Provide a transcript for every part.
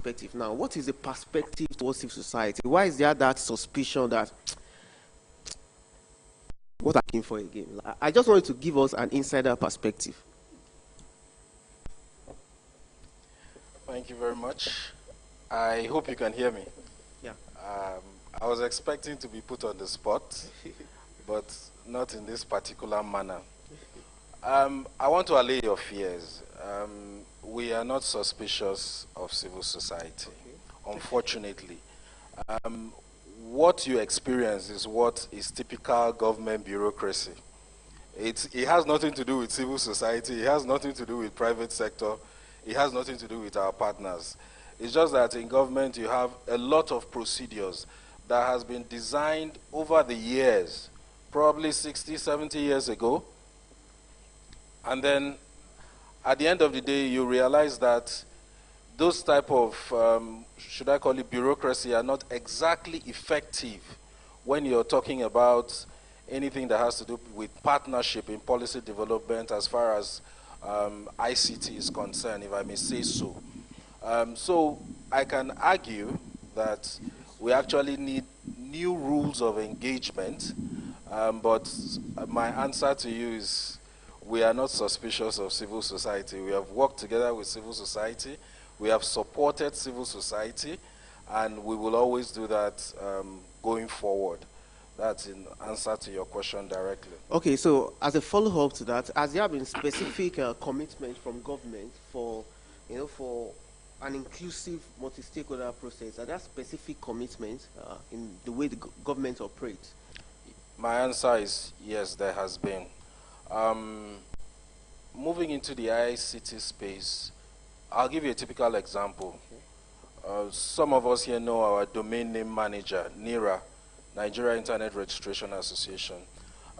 perspective now, what is the perspective towards civil society? Why is there that suspicion that what I'm looking for again? I just wanted to give us an insider perspective. Thank you very much. I hope you can hear me. Yeah. I was expecting to be put on the spot, but not in this particular manner. I want to allay your fears. We are not suspicious of civil society, unfortunately. What you experience is what is typical government bureaucracy. It has nothing to do with civil society. It has nothing to do with private sector. It has nothing to do with our partners. It's just that in government you have a lot of procedures that has been designed over the years, probably 60, 70 years ago. And then at the end of the day, you realize that those type of, should I call it bureaucracy, are not exactly effective when you're talking about anything that has to do with partnership in policy development as far as ICT is concerned, if I may say so. So I can argue that we actually need new rules of engagement, but my answer to you is we are not suspicious of civil society. We have worked together with civil society. We have supported civil society, and we will always do that going forward. That's in answer to your question directly. Okay, so as a follow-up to that, has there been specific commitment from government for, for an inclusive multi-stakeholder process? Are there specific commitments in the way the government operates? My answer is yes, there has been. Moving into the ICT space, I'll give you a typical example. Okay. Some of us here know our domain name manager, NIRA, Nigeria Internet Registration Association.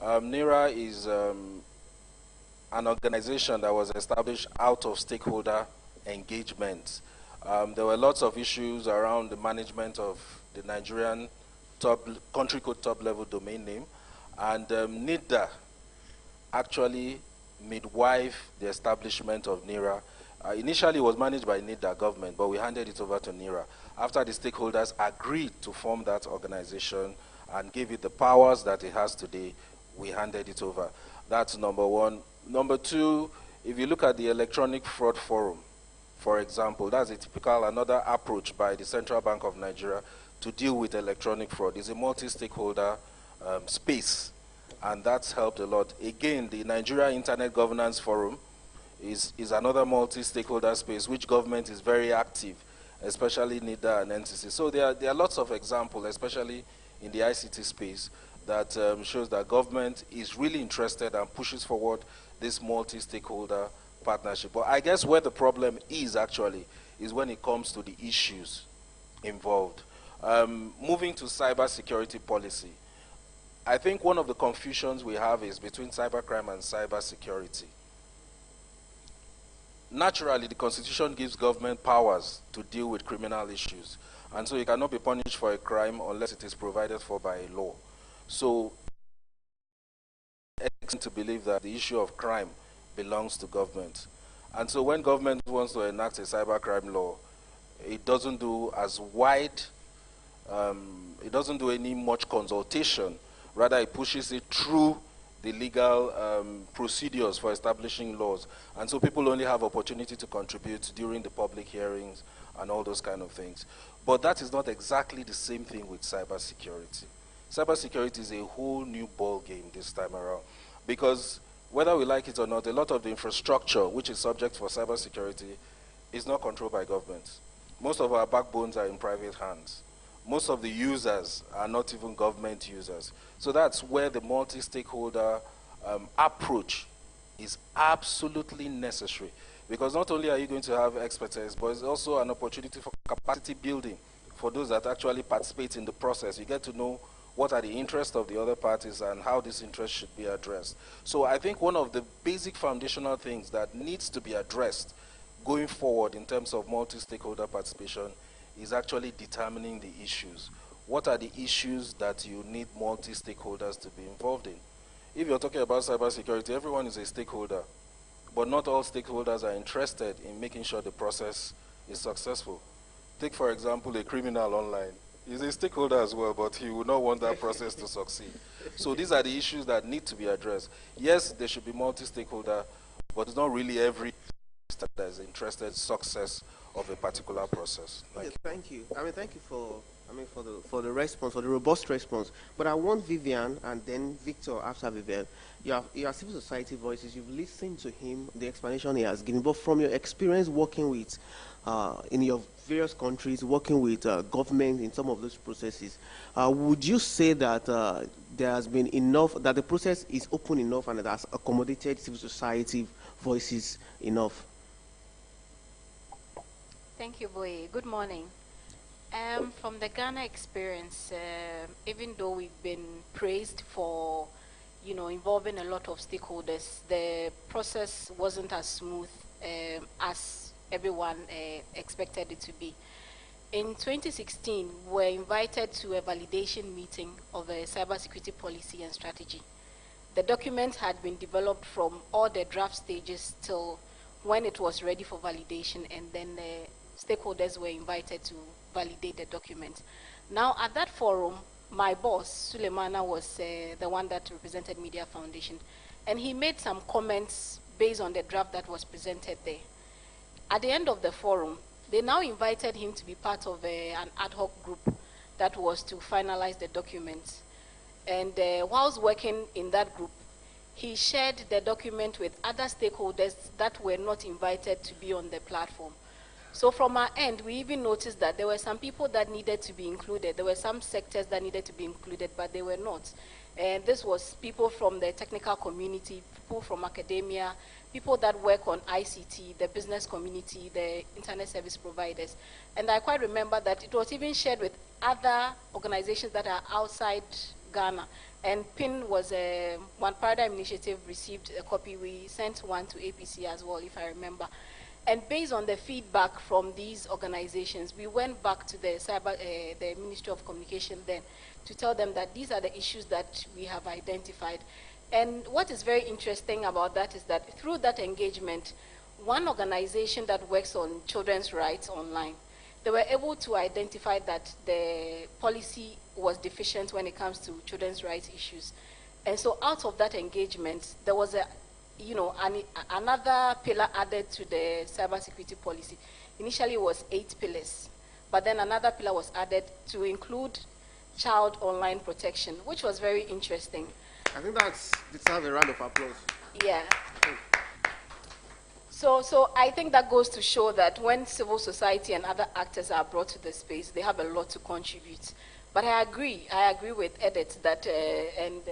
NIRA is an organization that was established out of stakeholder engagement. There were lots of issues around the management of the Nigerian country code top level domain name, and NIDA actually midwife the establishment of NIRA. Initially it was managed by NIDA government, but we handed it over to NIRA after the stakeholders agreed to form that organization and give it the powers that it has today. We handed it over. That's number one. Number two, if you look at the Electronic Fraud Forum, for example, that's a typical another approach by the Central Bank of Nigeria to deal with electronic fraud. It's a multi-stakeholder space, and that's helped a lot. Again, the Nigeria Internet Governance Forum is another multi-stakeholder space which government is very active, especially NIDA and NCC. So there are lots of examples, especially in the ICT space, that shows that government is really interested and pushes forward this multi-stakeholder partnership. But I guess where the problem is actually is when it comes to the issues involved. Moving to cybersecurity policy, I think one of the confusions we have is between cybercrime and cybersecurity. Naturally, the Constitution gives government powers to deal with criminal issues, and so you cannot be punished for a crime unless it is provided for by a law. So, it's to believe that the issue of crime belongs to government. And so when government wants to enact a cybercrime law, it doesn't do as wide, it doesn't do any much consultation. Rather, it pushes it through the legal procedures for establishing laws. And so people only have opportunity to contribute during the public hearings and all those kind of things. But that is not exactly the same thing with cybersecurity. Cybersecurity is a whole new ball game this time around, because whether we like it or not, a lot of the infrastructure which is subject for cybersecurity is not controlled by government. Most of our backbones are in private hands. Most of the users are not even government users. So that's where the multi-stakeholder approach is absolutely necessary, because not only are you going to have expertise, but it's also an opportunity for capacity building for those that actually participate in the process. You get to know what are the interests of the other parties and how this interest should be addressed. So I think one of the basic foundational things that needs to be addressed going forward in terms of multi-stakeholder participation is actually determining the issues. What are the issues that you need multi-stakeholders to be involved in? If you're talking about cybersecurity, everyone is a stakeholder, but not all stakeholders are interested in making sure the process is successful. Take, for example, a criminal online. He's a stakeholder as well, but he would not want that process to succeed. So these are the issues that need to be addressed. Yes, there should be multi-stakeholder, but it's not really every that is interested in success of a particular process. Thank you. I mean, thank you for for the response, for the robust response. But I want Vivian and then Victor after Vivian. You are civil society voices. You've listened to him, the explanation he has given. But from your experience working with, in your various countries, working with government in some of those processes, would you say that there has been enough, that the process is open enough and it has accommodated civil society voices enough? Thank you, Boye. Good morning. From the Ghana experience, even though we've been praised for, involving a lot of stakeholders, the process wasn't as smooth as everyone expected it to be. In 2016, we were invited to a validation meeting of a cybersecurity policy and strategy. The document had been developed from all the draft stages till when it was ready for validation, and then stakeholders were invited to validate the document. Now, at that forum, my boss, Sulemana, was the one that represented Media Foundation, and he made some comments based on the draft that was presented there. At the end of the forum, they now invited him to be part of an ad hoc group that was to finalize the document. And whilst working in that group, he shared the document with other stakeholders that were not invited to be on the platform. So from our end, we even noticed that there were some people that needed to be included. There were some sectors that needed to be included, but they were not. And this was people from the technical community, people from academia, people that work on ICT, the business community, the internet service providers. And I quite remember that it was even shared with other organizations that are outside Ghana. And PIN was one Paradigm Initiative received a copy. We sent one to APC as well, if I remember. And based on the feedback from these organizations, we went back to the the Ministry of Communication then to tell them that these are the issues that we have identified. And what is very interesting about that is that through that engagement, one organization that works on children's rights online, they were able to identify that the policy was deficient when it comes to children's rights issues. And so out of that engagement, there was another pillar added to the cybersecurity policy. Initially it was 8 pillars, but then another pillar was added to include child online protection, which was very interesting. I think that's deserves a round of applause. Yeah. So I think that goes to show that when civil society and other actors are brought to the space, they have a lot to contribute. But I agree with Edith that and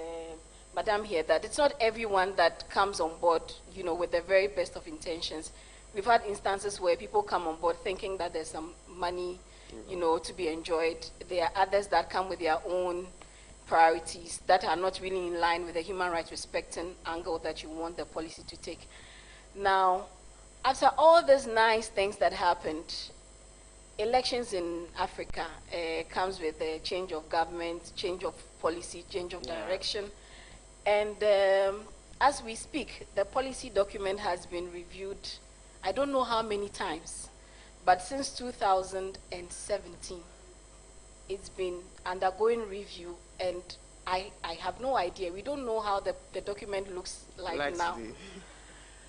Madam here, that it's not everyone that comes on board, with the very best of intentions. We've had instances where people come on board thinking that there's some money, to be enjoyed. There are others that come with their own priorities that are not really in line with the human rights respecting angle that you want the policy to take. Now, after all these nice things that happened, elections in Africa comes with a change of government, change of policy, change of direction. And as we speak, the policy document has been reviewed, I don't know how many times, but since 2017, it's been undergoing review, and I have no idea. We don't know how the document looks like now.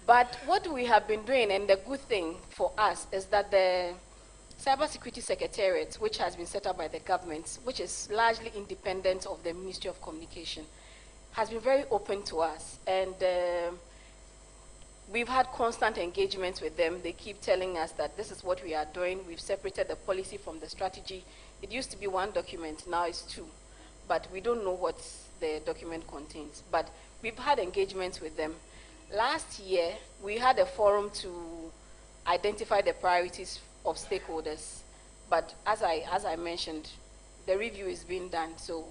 But what we have been doing, and the good thing for us, is that the Cybersecurity Secretariat, which has been set up by the government, which is largely independent of the Ministry of Communication, has been very open to us, and we've had constant engagement with them. They keep telling us that this is what we are doing. We've separated the policy from the strategy. It used to be one document, now it's 2, but we don't know what the document contains. But we've had engagements with them. Last year, we had a forum to identify the priorities of stakeholders, but as I mentioned, the review is being done, so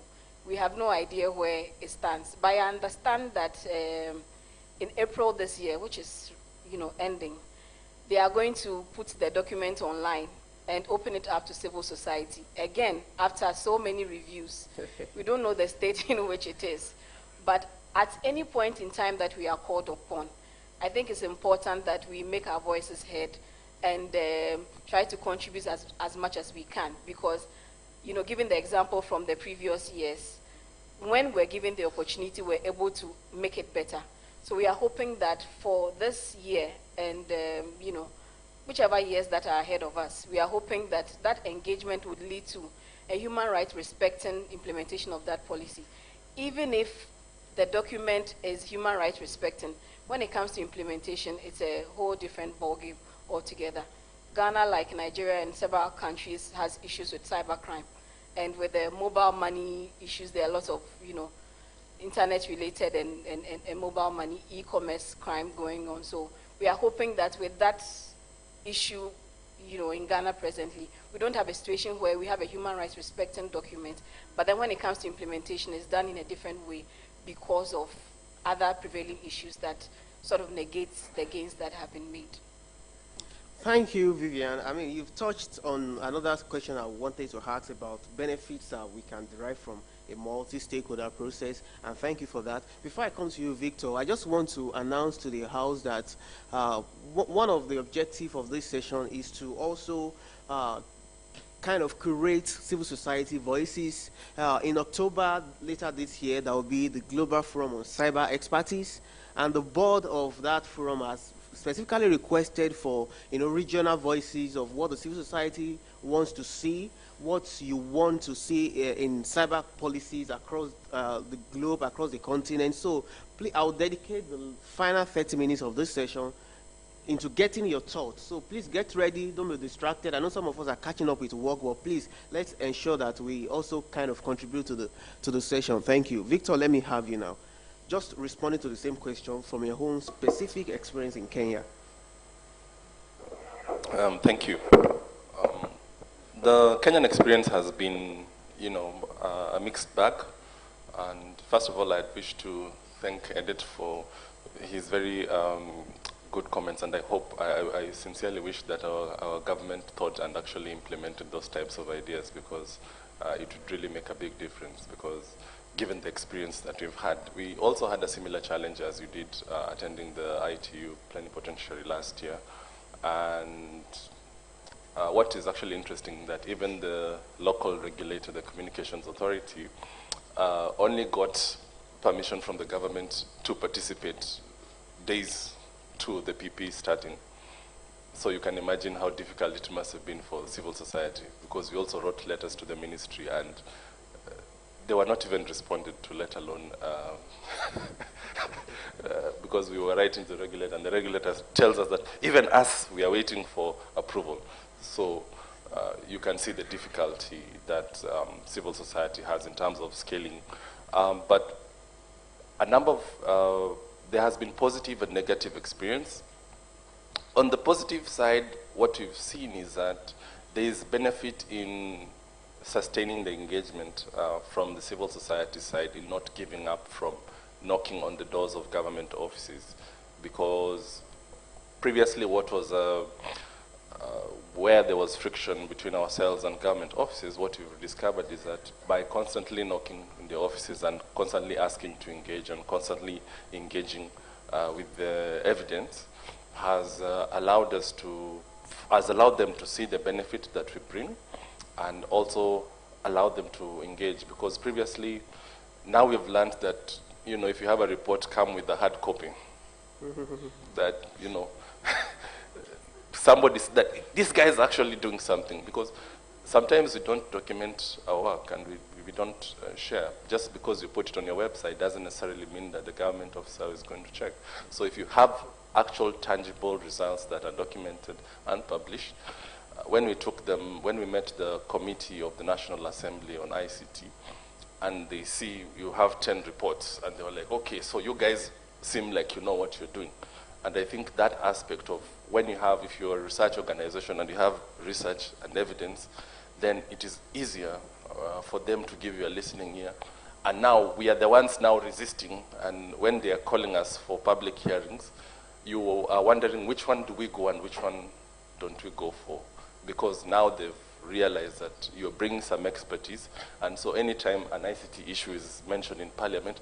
we have no idea where it stands. But I understand that in April this year, which is ending, they are going to put the document online and open it up to civil society. Again, after so many reviews, we don't know the state in which it is. But at any point in time that we are called upon, I think it's important that we make our voices heard, and try to contribute as much as we can, because, you know, given the example from the previous years, when we're given the opportunity, we're able to make it better. So we are hoping that for this year and, you know, whichever years that are ahead of us, we are hoping that that engagement would lead to a human rights respecting implementation of that policy. Even if the document is human rights respecting, when it comes to implementation, it's a whole different ballgame altogether. Ghana, like Nigeria and several countries, has issues with cybercrime. And with the mobile money issues, there are lots of, you know, internet-related and mobile money, e-commerce crime going on. So we are hoping that with that issue, you know, in Ghana presently, we don't have a situation where we have a human rights respecting document, but then when it comes to implementation, it's done in a different way because of other prevailing issues that sort of negates the gains that have been made. Thank you, Vivian. I mean, you've touched on another question I wanted to ask about benefits that we can derive from a multi-stakeholder process, and thank you for that. Before I come to you, Victor, I just want to announce to the House that one of the objectives of this session is to also kind of curate civil society voices. In October, later this year, there will be the Global Forum on Cyber Expertise, and the board of that forum has specifically requested for, you know, regional voices of what the civil society wants to see, what you want to see in cyber policies across the globe, across the continent. So please, I'll dedicate the final 30 minutes of this session into getting your thoughts. So please get ready, don't be distracted. I know some of us are catching up with work, but please, let's ensure that we also kind of contribute to the session. Thank you. Victor, let me have you now. Just responding to the same question from your own specific experience in Kenya. Thank you. The Kenyan experience has been, you know, a mixed bag. And first of all, I'd wish to thank Edith for his very good comments, and I hope, I sincerely wish that our government thought and actually implemented those types of ideas, because it would really make a big difference. Because given the experience that we've had, we also had a similar challenge as you did attending the ITU plenipotentiary last year. And what is actually interesting, that even the local regulator, the Communications Authority, only got permission from the government to participate days to the PP starting. So you can imagine how difficult it must have been for civil society, because we also wrote letters to the ministry, and they were not even responded to, let alone because we were writing to the regulator, and the regulator tells us that even us, we are waiting for approval. So you can see the difficulty that civil society has in terms of scaling. But a number of, there has been positive and negative experience. On the positive side, what we've seen is that there is benefit in sustaining the engagement from the civil society side, in not giving up from knocking on the doors of government offices. Because previously what was where there was friction between ourselves and government offices, what we've discovered is that by constantly knocking in the offices and constantly asking to engage and constantly engaging with the evidence, has allowed them to see the benefit that we bring, and also allow them to engage. Because previously, now we've learned that, you know, if you have a report, come with a hard copy. That, you know, that this guy is actually doing something. Because sometimes we don't document our work, and we don't share. Just because you put it on your website doesn't necessarily mean that the government officer is going to check. So if you have actual tangible results that are documented and published, when we met the committee of the National Assembly on ICT, and they see you have 10 reports, and they were like, okay, so you guys seem like you know what you're doing. And I think that aspect of when you have, if you're a research organization and you have research and evidence, then it is easier for them to give you a listening ear. And now we are the ones now resisting, and when they are calling us for public hearings, you are wondering which one do we go and which one don't we go for? Because now they've realized that you're bringing some expertise, and so anytime an ICT issue is mentioned in Parliament,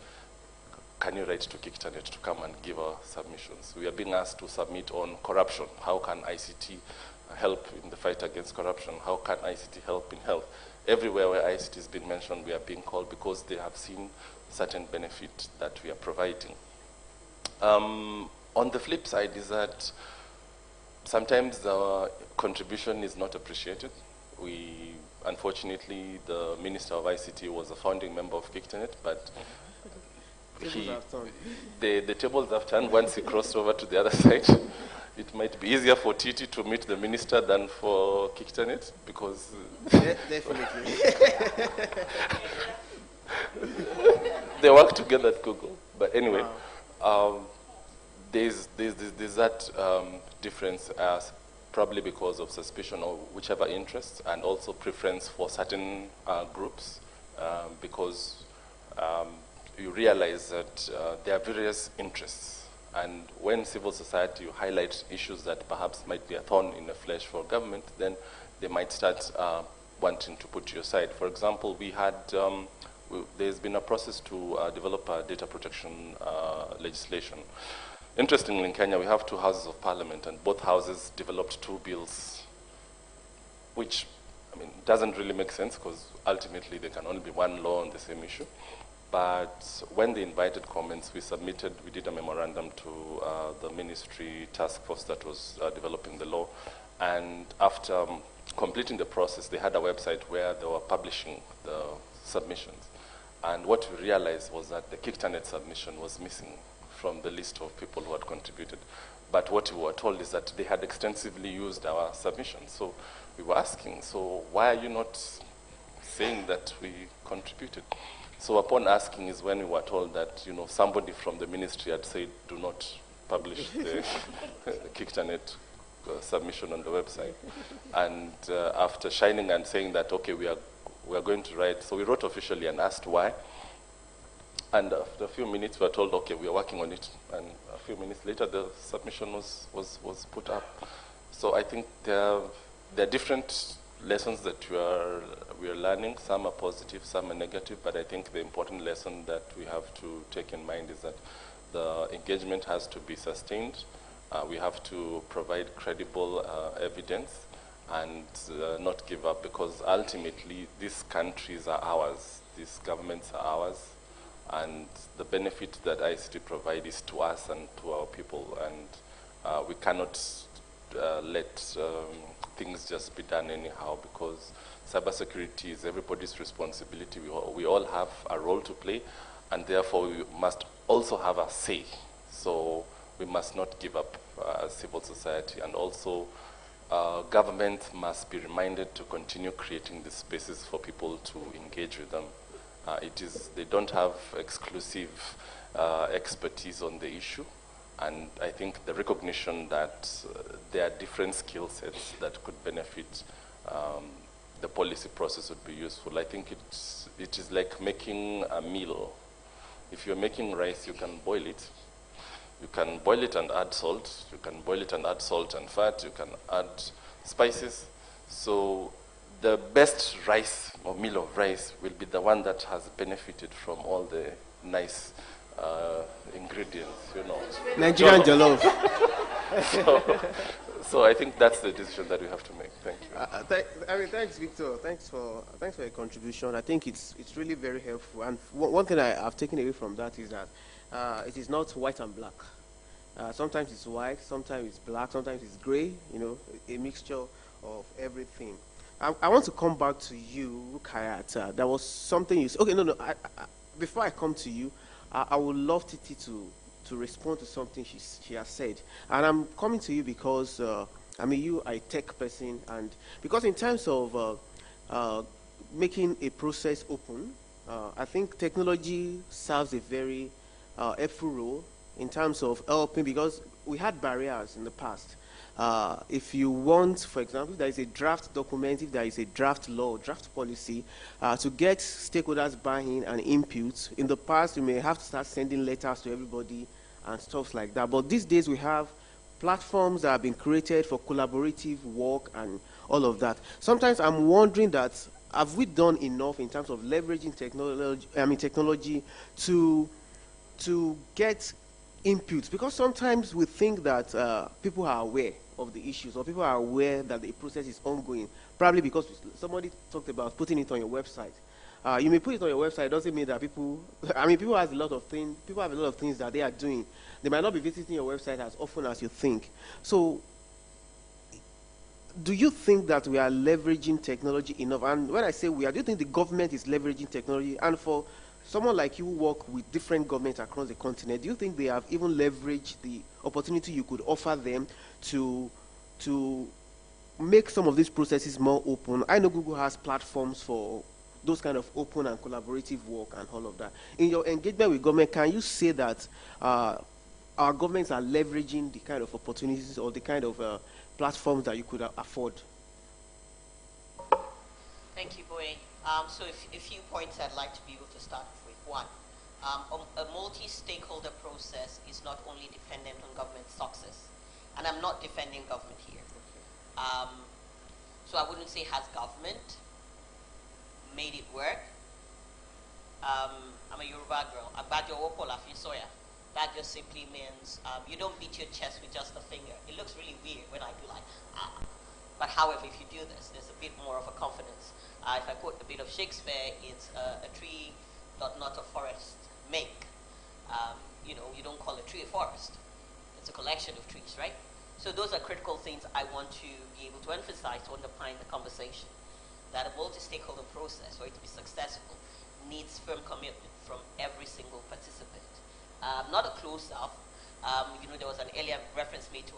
can you write to Kictanet to come and give our submissions? We are being asked to submit on corruption. How can ICT help in the fight against corruption? How can ICT help in health? Everywhere where ICT has been mentioned, we are being called because they have seen certain benefit that we are providing. On the flip side is that sometimes the contribution is not appreciated. Unfortunately, the Minister of ICT was a founding member of Kictanet, but the tables have turned once he crossed over to the other side. It might be easier for Titi to meet the minister than for Kictanet because... Definitely. They work together at Google. But anyway, there's that difference as probably because of suspicion or whichever interest, and also preference for certain groups, because you realize that there are various interests. And when civil society highlights issues that perhaps might be a thorn in the flesh for government, then they might start wanting to put you aside. For example, there's been a process to develop a data protection legislation. Interestingly, in Kenya, we have two houses of parliament, and both houses developed two bills, which, I mean, doesn't really make sense because ultimately there can only be one law on the same issue. But when they invited comments, we did a memorandum to the ministry task force that was developing the law. And after completing the process, they had a website where they were publishing the submissions. And what we realized was that the Kictanet submission was missing from the list of people who had contributed. But what we were told is that they had extensively used our submission. So we were asking, so why are you not saying that we contributed? So upon asking is when we were told that, somebody from the ministry had said, do not publish the Kictanet submission on the website. And after shining and saying that, okay, we are going to write, so we wrote officially and asked why. And after a few minutes, we were told, okay, we are working on it. And a few minutes later, the submission was put up. So I think there are different lessons that we are learning. Some are positive, some are negative, but I think the important lesson that we have to take in mind is that the engagement has to be sustained. We have to provide credible evidence and not give up, because ultimately these countries are ours, these governments are ours, and the benefit that ICT provides is to us and to our people, and we cannot let things just be done anyhow, because cybersecurity is everybody's responsibility. We all have a role to play, and therefore we must also have a say. So we must not give up civil society, and also government must be reminded to continue creating the spaces for people to engage with them. They don't have exclusive expertise on the issue, and I think the recognition that there are different skill sets that could benefit the policy process would be useful. I think it is like making a meal. If you're making rice, you can boil it. You can boil it and add salt. You can boil it and add salt and fat. You can add spices. So the best rice or meal of rice will be the one that has benefited from all the nice ingredients, Nigerian jollof. So I think that's the decision that we have to make. Thank you. Thanks, Victor. Thanks for your contribution. I think it's really very helpful. And one thing I've taken away from that is that it is not white and black. Sometimes it's white, sometimes it's black, sometimes it's gray. A mixture of everything. I want to come back to you, Kayat. There was something you said. Okay, no. Before I come to you, I would love Titi to respond to something she has said. And I'm coming to you because, you are a tech person, and because in terms of making a process open, I think technology serves a very helpful role in terms of helping, because we had barriers in the past. If you want, for example, if there is a draft document, if there is a draft law, draft policy, to get stakeholders buy-in and input, in the past you may have to start sending letters to everybody and stuff like that. But these days we have platforms that have been created for collaborative work and all of that. Sometimes I'm wondering that, have we done enough in terms of leveraging technology to to get input, because sometimes we think that people are aware of the issues, or people are aware that the process is ongoing, probably because somebody talked about putting it on your website. You may put it on your website, it doesn't mean that people, I mean, people have a lot of things that they are doing. They might not be visiting your website as often as you think. So do you think that we are leveraging technology enough? And when I say we are, do you think the government is leveraging technology? And for someone like you who work with different governments across the continent, do you think they have even leveraged the opportunity you could offer them to make some of these processes more open? I know Google has platforms for those kind of open and collaborative work and all of that. In your engagement with government, can you say that our governments are leveraging the kind of opportunities or the kind of platforms that you could afford? Thank you, Boye. So a few points I'd like to be able to start with. One, a multi-stakeholder process is not only dependent on government success, and I'm not defending government here. So I wouldn't say has government made it work. I'm a Yoruba girl. Abajo Wopola Fisoya. That just simply means you don't beat your chest with just a finger. It looks really weird when I do like, ah. But however, if you do this, there's a bit more of a confidence. If I quote a bit of Shakespeare, it's a tree doth not a forest make. You know, you don't call a tree a forest. It's a collection of trees, right? So those are critical things I want to be able to emphasize to underpin the conversation. That a multi-stakeholder process, for it to be successful, needs firm commitment from every single participant. Not a closed off. You know, there was an earlier reference made to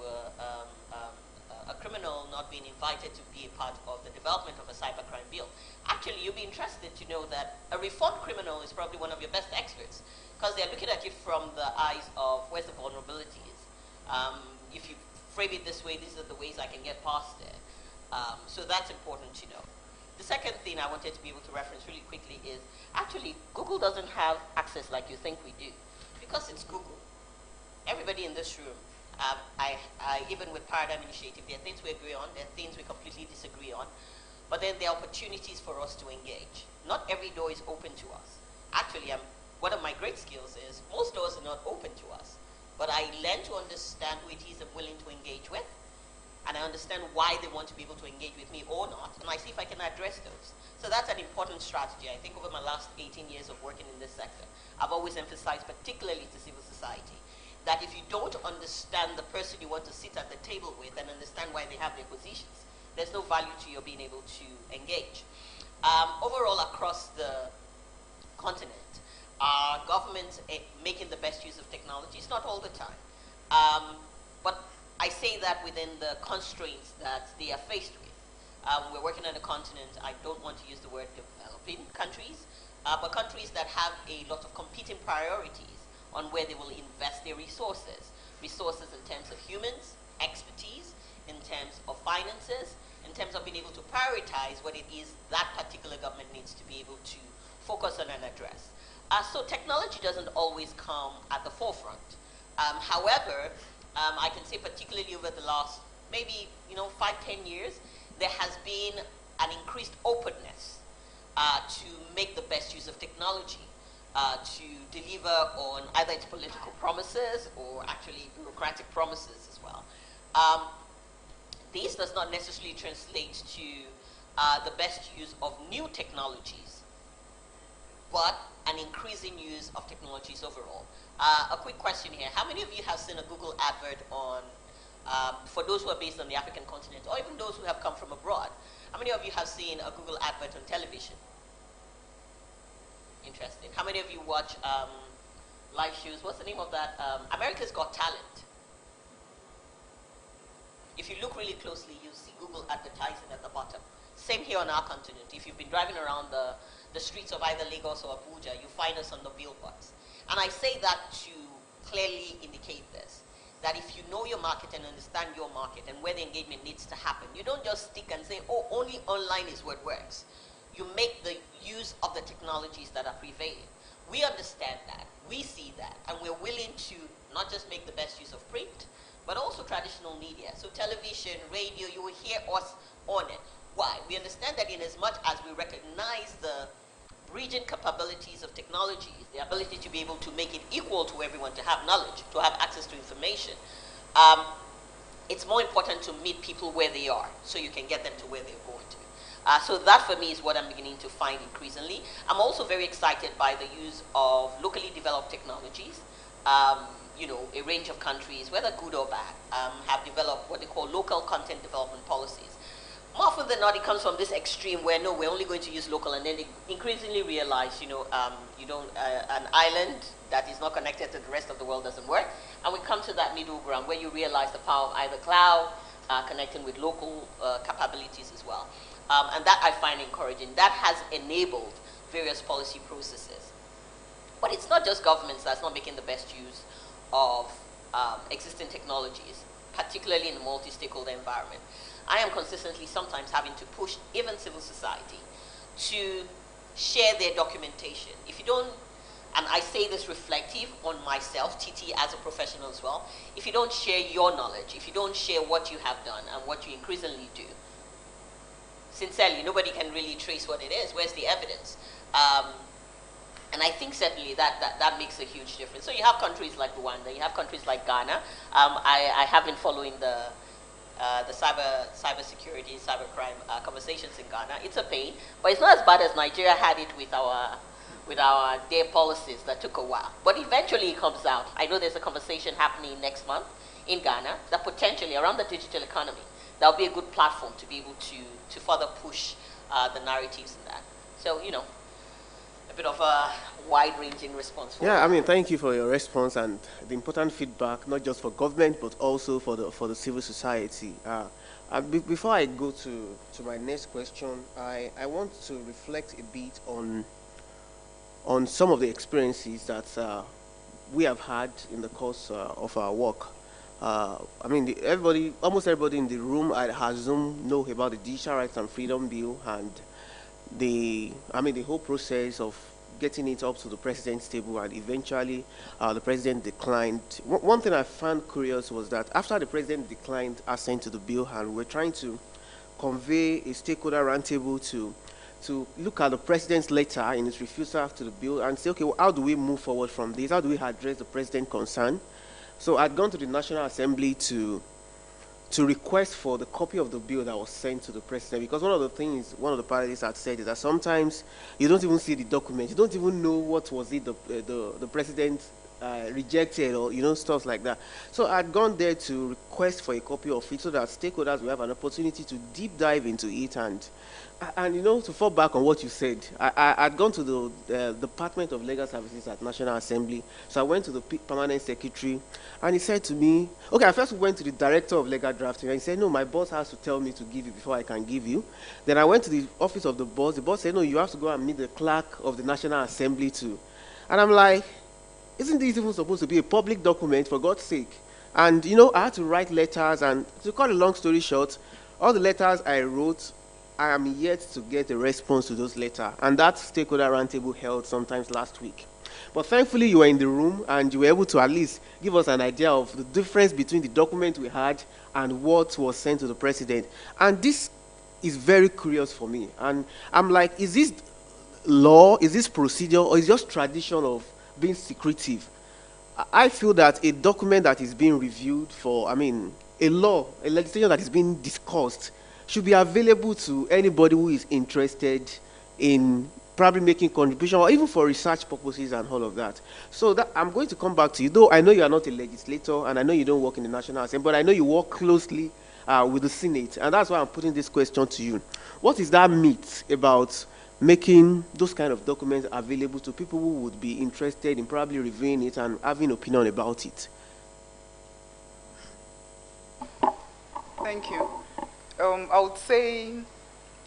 a criminal not being invited to be a part of the development of a cybercrime bill. Actually, you'll be interested to know that a reformed criminal is probably one of your best experts, because they're looking at you from the eyes of where's the vulnerabilities. If you frame it this way, these are the ways I can get past it. So that's important to know. The second thing I wanted to be able to reference really quickly is, actually, Google doesn't have access like you think we do, because it's Google. Everybody in this room, even with Paradigm Initiative, there are things we agree on, there are things we completely disagree on, but then there are opportunities for us to engage. Not every door is open to us. Actually, one of my great skills is most doors are not open to us, but I learn to understand who it is I'm willing to engage with, and I understand why they want to be able to engage with me or not, and I see if I can address those. So that's an important strategy. I think over my last 18 years of working in this sector, I've always emphasized, particularly to civil society, that if you don't understand the person you want to sit at the table with and understand why they have their positions, there's no value to your being able to engage. Overall, across the continent, are governments making the best use of technology? It's not all the time. But I say that within the constraints that they are faced with. We're working on a continent, I don't want to use the word developing countries, but countries that have a lot of competing priorities on where they will invest their resources. Resources in terms of humans, expertise, in terms of finances, in terms of being able to prioritize what it is that particular government needs to be able to focus on and address. So technology doesn't always come at the forefront. However, I can say particularly over the last maybe 5-10 years, there has been an increased openness to make the best use of technology, to deliver on either its political promises or actually bureaucratic promises as well. This does not necessarily translate to the best use of new technologies, but an increasing use of technologies overall. A quick question here. How many of you have seen a Google advert on, for those who are based on the African continent, or even those who have come from abroad, how many of you have seen a Google advert on television? Interesting. How many of you watch live shows? What's the name of that? America's Got Talent. If you look really closely, you'll see Google advertising at the bottom. Same here on our continent. If you've been driving around the streets of either Lagos or Abuja, you find us on the billboards. And I say that to clearly indicate this, that if you know your market and understand your market and where the engagement needs to happen, you don't just stick and say, oh, only online is what works. You make the use of the technologies that are prevailing. We understand that, we see that, and we're willing to not just make the best use of print, but also traditional media. So television, radio, you will hear us on it. Why? We understand that in as much as we recognize the region capabilities of technologies, the ability to be able to make it equal to everyone, to have knowledge, to have access to information, it's more important to meet people where they are so you can get them to where they're going to. So that for me is what I'm beginning to find increasingly. I'm also very excited by the use of locally developed technologies. You know, a range of countries, whether good or bad, have developed what they call local content development policies. More often than not, it comes from this extreme where, no, we're only going to use local, and then they increasingly realize, you know, an island that is not connected to the rest of the world doesn't work. And we come to that middle ground where you realize the power of either cloud, connecting with local capabilities as well. And that I find encouraging. That has enabled various policy processes. But it's not just governments that's not making the best use of existing technologies, particularly in a multi-stakeholder environment. I am consistently sometimes having to push even civil society to share their documentation. If you don't, and I say this reflective on myself, TT as a professional as well, if you don't share your knowledge, if you don't share what you have done and what you increasingly do, sincerely, nobody can really trace what it is. Where's the evidence? And I think certainly that makes a huge difference. So you have countries like Rwanda, you have countries like Ghana. I have been following the cyber security, cybercrime conversations in Ghana. It's a pain, but it's not as bad as Nigeria had it with our their policies that took a while. But eventually it comes out. I know there's a conversation happening next month in Ghana that potentially around the digital economy, that'll be a good platform to be able to further push the narratives in that. So, you know, a bit of a wide-ranging response. Yeah, I mean, thank you for your response and the important feedback, not just for government, but also for the civil society. Before I go to my next question, I want to reflect a bit on some of the experiences that we have had in the course of our work. I mean, almost everybody in the room, I assume, know about the Digital Rights and Freedom Bill and the whole process of getting it up to the president's table, and eventually the president declined. One thing I found curious was that after the president declined assent to the bill, and we're trying to convey a stakeholder roundtable to look at the president's letter in his refusal to the bill and say, okay, well, how do we move forward from this? How do we address the president's concern? So I'd gone to the National Assembly to request for the copy of the bill that was sent to the president, because one of the parties had said is that sometimes you don't even see the document, you don't even know what was it the president rejected, or stuff like that. So I'd gone there to request for a copy of it so that stakeholders will have an opportunity to deep dive into it and to fall back on what you said, I'd gone to the Department of Legal Services at National Assembly. So I went to the permanent secretary, and he said to me, okay, I first went to the director of legal drafting, and he said, no, my boss has to tell me to give you before I can give you. Then I went to the office of the boss. The boss said, no, you have to go and meet the clerk of the National Assembly too. And I'm like, isn't this even supposed to be a public document, for God's sake? And, I had to write letters, and to cut a long story short, all the letters I wrote, I am yet to get a response to those letters. And that stakeholder roundtable held sometimes last week. But thankfully, you were in the room, and you were able to at least give us an idea of the difference between the document we had and what was sent to the president. And this is very curious for me. And I'm like, is this law, is this procedure, or is it just tradition of being secretive? I feel that a document that is being reviewed for, a legislation that is being discussed should be available to anybody who is interested in probably making contribution, or even for research purposes and all of that. So that I'm going to come back to you, though I know you are not a legislator, and I know you don't work in the National Assembly, but I know you work closely with the Senate, and that's why I'm putting this question to you. What is that myth about making those kind of documents available to people who would be interested in probably reviewing it and having an opinion about it? Thank you. I would say,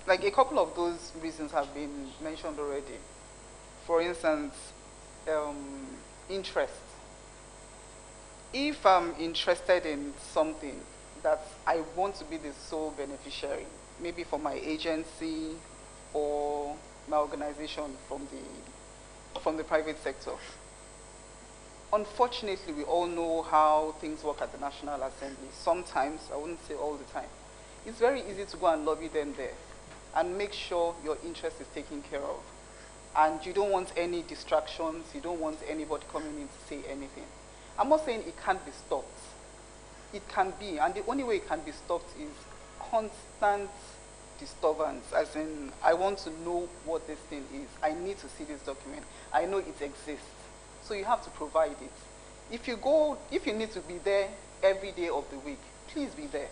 like, a couple of those reasons have been mentioned already. For instance, interest. If I'm interested in something that I want to be the sole beneficiary, maybe for my agency or my organization from the private sector. Unfortunately, we all know how things work at the National Assembly. Sometimes, I wouldn't say all the time, it's very easy to go and lobby them there and make sure your interest is taken care of. and you don't want any distractions, you don't want anybody coming in to say anything. I'm not saying it can't be stopped. It can be, and the only way it can be stopped is constant disturbance, as in, I want to know what this thing is. I need to see this document. I know it exists. So you have to provide it. If you need to be there every day of the week, please be there.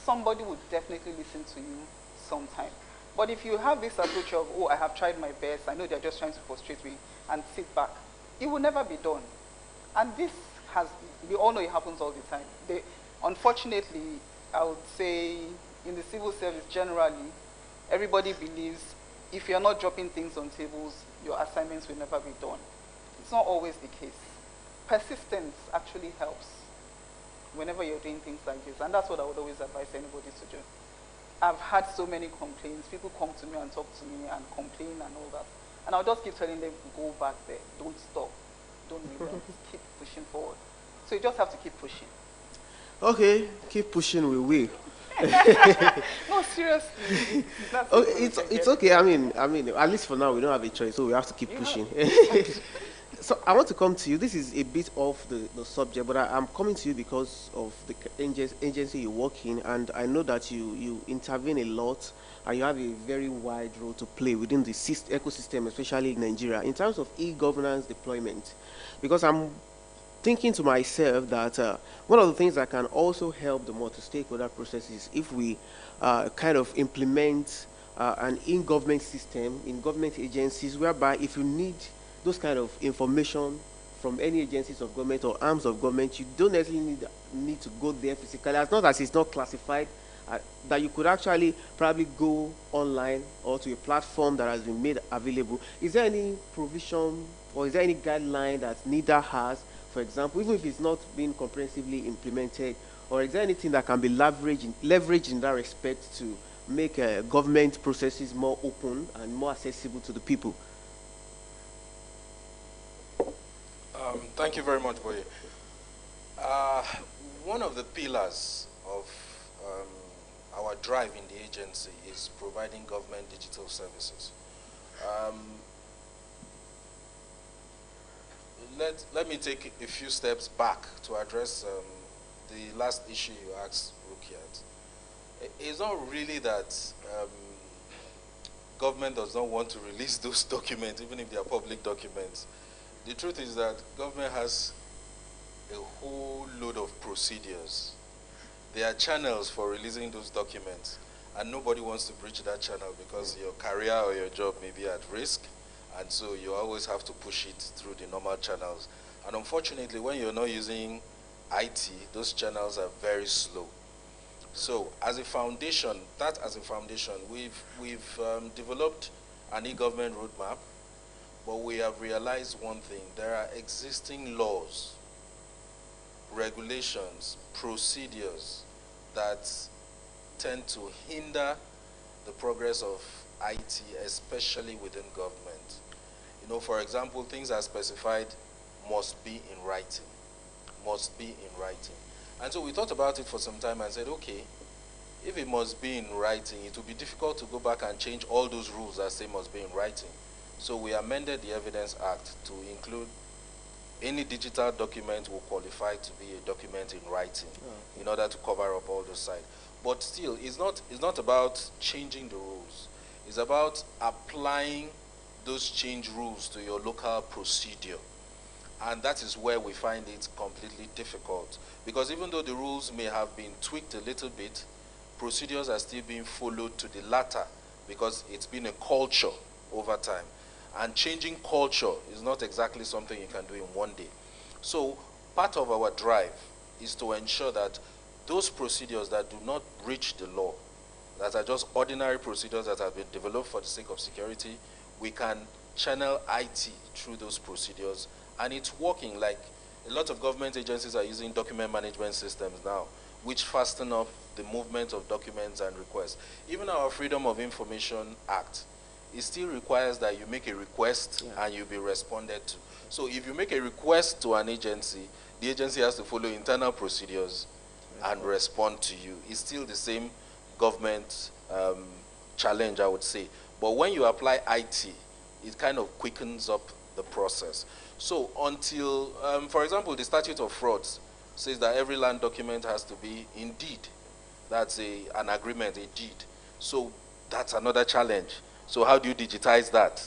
Somebody would definitely listen to you sometime. But if you have this approach of, oh, I have tried my best, I know they're just trying to frustrate me, and sit back, it will never be done. And this we all know it happens all the time. Unfortunately, I would say in the civil service generally, everybody believes if you're not dropping things on tables, your assignments will never be done. It's not always the case. Persistence actually helps whenever you're doing things like this, and that's what I would always advise anybody to do. I've had so many complaints. People come to me and talk to me and complain and all that. And I'll just keep telling them, go back there. Don't stop. Don't relent. Keep pushing forward. So you just have to keep pushing. Okay, keep pushing, we will. No, seriously. Okay, it's okay. I mean, at least for now, we don't have a choice, so we have to keep pushing. So I want to come to you. This is a bit off the subject, but I'm coming to you because of the agency you work in, and I know that you intervene a lot, and you have a very wide role to play within the ecosystem, especially in Nigeria, in terms of e-governance deployment. Because I'm thinking to myself that one of the things that can also help the multi-stakeholder process is if we kind of implement an in-government system in government agencies, whereby if you need those kind of information from any agencies of government or arms of government, you don't necessarily need to go there physically, as long as it's not classified, that you could actually probably go online or to a platform that has been made available. Is there any provision or is there any guideline that NIDA has, for example, even if it's not being comprehensively implemented, or is there anything that can be leveraged in that respect to make government processes more open and more accessible to the people? Thank you very much, Boye. One of the pillars of our drive in the agency is providing government digital services. Let me take a few steps back to address the last issue you asked Rukiat. It's not really that government does not want to release those documents, even if they are public documents. The truth is that government has a whole load of procedures. There are channels for releasing those documents, and nobody wants to breach that channel because your career or your job may be at risk, and so you always have to push it through the normal channels. And unfortunately, when you're not using IT, those channels are very slow. So as a foundation, we've developed an e-government roadmap. But we have realized one thing: there are existing laws, regulations, procedures that tend to hinder the progress of IT, especially within government. You know, for example, things are specified must be in writing, must be in writing. And so we thought about it for some time and said, okay, if it must be in writing, it will be difficult to go back and change all those rules that say must be in writing. So we amended the Evidence Act to include any digital document will qualify to be a document in writing in order to cover up all those sides. But still, it's not about changing the rules. It's about applying those changed rules to your local procedure. And that is where we find it completely difficult. Because even though the rules may have been tweaked a little bit, procedures are still being followed to the latter because it's been a culture over time. And changing culture is not exactly something you can do in one day. So part of our drive is to ensure that those procedures that do not breach the law, that are just ordinary procedures that have been developed for the sake of security, we can channel IT through those procedures. And it's working. Like a lot of government agencies are using document management systems now, which fasten up the movement of documents and requests. Even our Freedom of Information Act, it still requires that you make a request and you'll be responded to. So if you make a request to an agency, the agency has to follow internal procedures and respond to you. It's still the same government challenge, I would say. But when you apply IT, it kind of quickens up the process. So until, for example, the statute of frauds says that every land document has to be in deed. That's an agreement, a deed. So that's another challenge. So how do you digitize that?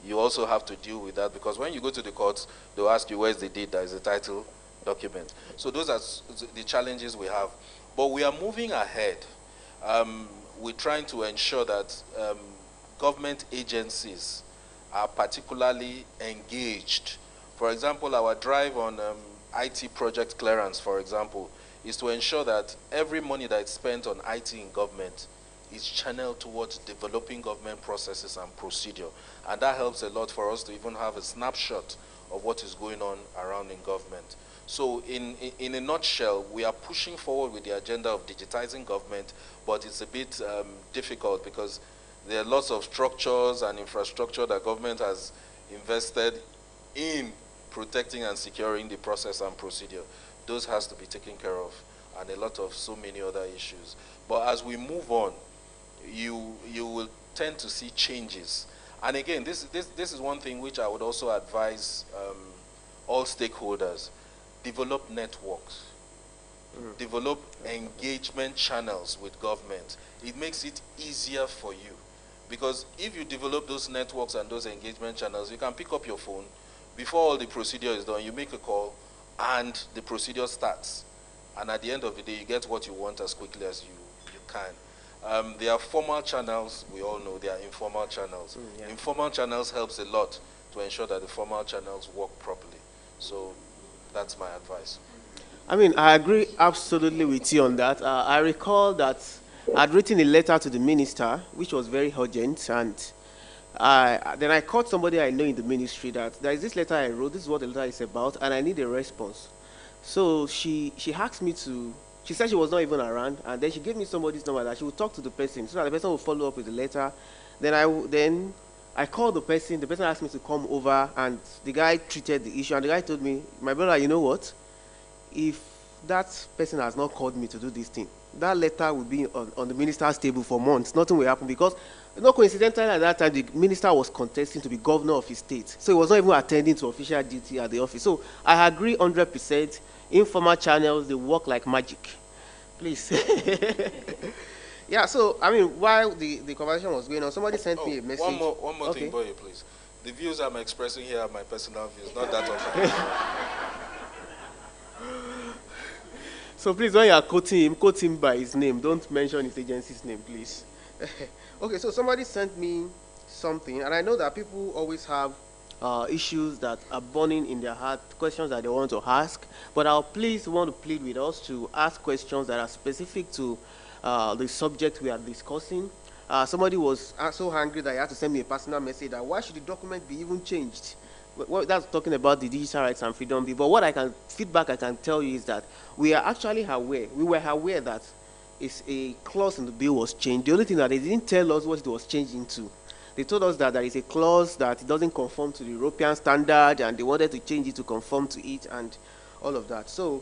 You also have to deal with that, because when you go to the courts, they'll ask you, where's the deed? That is the title document. So those are the challenges we have. But we are moving ahead. We're trying to ensure that government agencies are particularly engaged. For example, our drive on IT project clearance, for example, is to ensure that every money that is spent on IT in government is channeled towards developing government processes and procedure. And that helps a lot for us to even have a snapshot of what is going on around in government. So in a nutshell, we are pushing forward with the agenda of digitizing government, but it's a bit difficult because there are lots of structures and infrastructure that government has invested in protecting and securing the process and procedure. Those has to be taken care of, and a lot of so many other issues. But as we move on, you will tend to see changes. And again, this is one thing which I would also advise all stakeholders. Develop networks. Develop engagement channels with government. It makes it easier for you. Because if you develop those networks and those engagement channels, you can pick up your phone. Before all the procedure is done, you make a call, and the procedure starts. And at the end of the day, you get what you want as quickly as you can. There are formal channels, we all know. There are informal channels. Yeah. Informal channels helps a lot to ensure that the formal channels work properly. So that's my advice. I mean, I agree absolutely with you on that. I recall that I'd written a letter to the minister, which was very urgent, and then I called somebody I know in the ministry that there is this letter I wrote, this is what the letter is about, and I need a response. So she asked me to, she said she was not even around, and then she gave me somebody's number that she would talk to the person, so that the person would follow up with the letter. Then I called the person asked me to come over, and the guy treated the issue, and the guy told me, my brother, you know what? If that person has not called me to do this thing, that letter will be on the minister's table for months. Nothing will happen, because, not coincidentally, at that time, the minister was contesting to be governor of his state. So he was not even attending to official duty at the office. So I agree 100%. Informal channels, they work like magic. Please. Yeah, so, I mean, while the conversation was going on, somebody sent me a message. One more thing, boy, please. The views I'm expressing here are my personal views, not that of So please, when you are quote him by his name. Don't mention his agency's name, please. Okay, so somebody sent me something, and I know that people always have issues that are burning in their heart, questions that they want to ask, but I'll please want to plead with us to ask questions that are specific to the subject we are discussing. Somebody was so angry that he had to send me a personal message that why should the document be even changed? Well, that's talking about the digital rights and freedom bill. But what feedback I can tell you is that we are actually aware. We were aware that it's a clause in the bill was changed. The only thing that they didn't tell us what it was changed into. They told us that there is a clause that it doesn't conform to the European standard, and they wanted to change it to conform to it and all of that. So,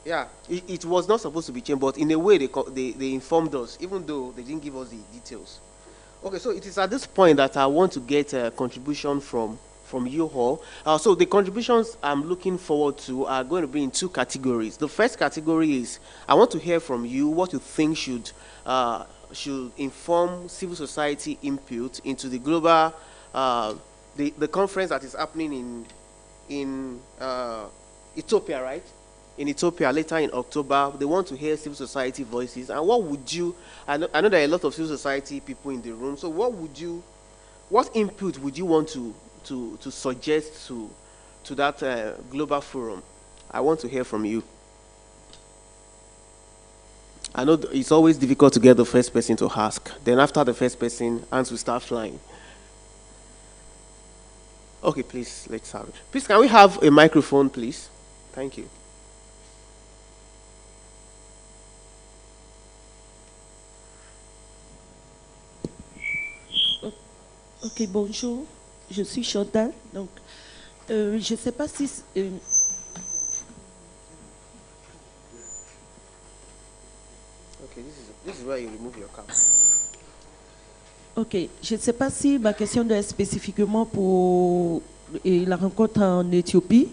yeah, it was not supposed to be changed, but in a way they informed us, even though they didn't give us the details. Okay, so it is at this point that I want to get a contribution from you all. So the contributions I'm looking forward to are going to be in two categories. The first category is I want to hear from you what you think should inform civil society input into the global the conference that is happening in Ethiopia, right? In Ethiopia later in October. They want to hear civil society voices. And what would you? I know there are a lot of civil society people in the room. So what input would you want to suggest to that global forum? I want to hear from you. I know it's always difficult to get the first person to ask. Then after the first person, hands will start flying. Okay, please, let's have it. Please, can we have a microphone, please? Thank you. Ok, bonjour. Je suis Chantal. Donc, je ne sais pas si... Okay, this is where you remove your cap. Ok, je ne sais pas si ma question doit être spécifiquement pour la rencontre en Éthiopie,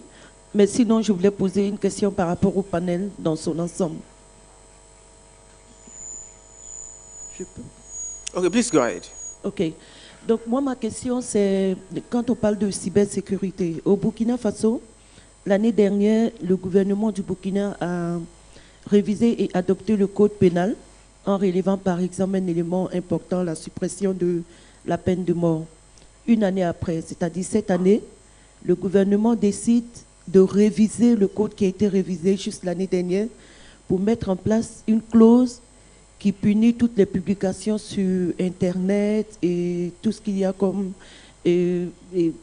mais sinon je voulais poser une question par rapport au panel dans son ensemble. Je peux? Okay, please go ahead. Ok, donc moi ma question c'est, quand on parle de cybersécurité, au Burkina Faso, l'année dernière, le gouvernement du Burkina a révisé et adopté le code pénal en relevant par exemple un élément important, la suppression de la peine de mort. Une année après, c'est-à-dire cette année, le gouvernement décide de réviser le code qui a été révisé juste l'année dernière pour mettre en place une clause qui punit toutes les publications sur Internet et tout ce qu'il y a comme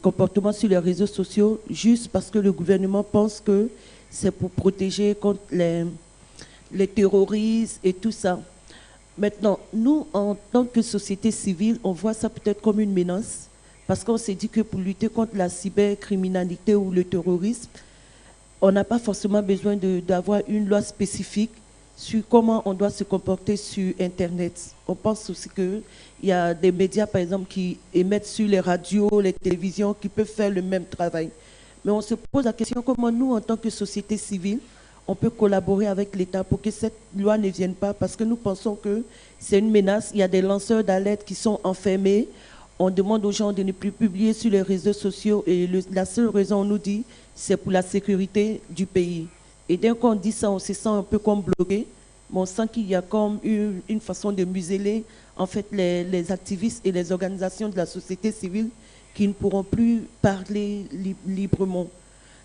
comportement sur les réseaux sociaux, juste parce que le gouvernement pense que c'est pour protéger contre les terroristes et tout ça. Maintenant, nous, en tant que société civile, on voit ça peut-être comme une menace, parce qu'on s'est dit que pour lutter contre la cybercriminalité ou le terrorisme, on n'a pas forcément besoin d'avoir une loi spécifique sur comment on doit se comporter sur Internet. On pense aussi qu'il y a des médias, par exemple, qui émettent sur les radios, les télévisions, qui peuvent faire le même travail. Mais on se pose la question comment nous, en tant que société civile, on peut collaborer avec l'État pour que cette loi ne vienne pas, parce que nous pensons que c'est une menace. Il y a des lanceurs d'alerte qui sont enfermés. On demande aux gens de ne plus publier sur les réseaux sociaux et la seule raison, on nous dit, c'est pour la sécurité du pays. Et dès qu'on dit ça, on se sent un peu comme bloqué, mais on sent qu'il y a comme une façon de museler en fait les activistes et les organisations de la société civile qui ne pourront plus parler librement.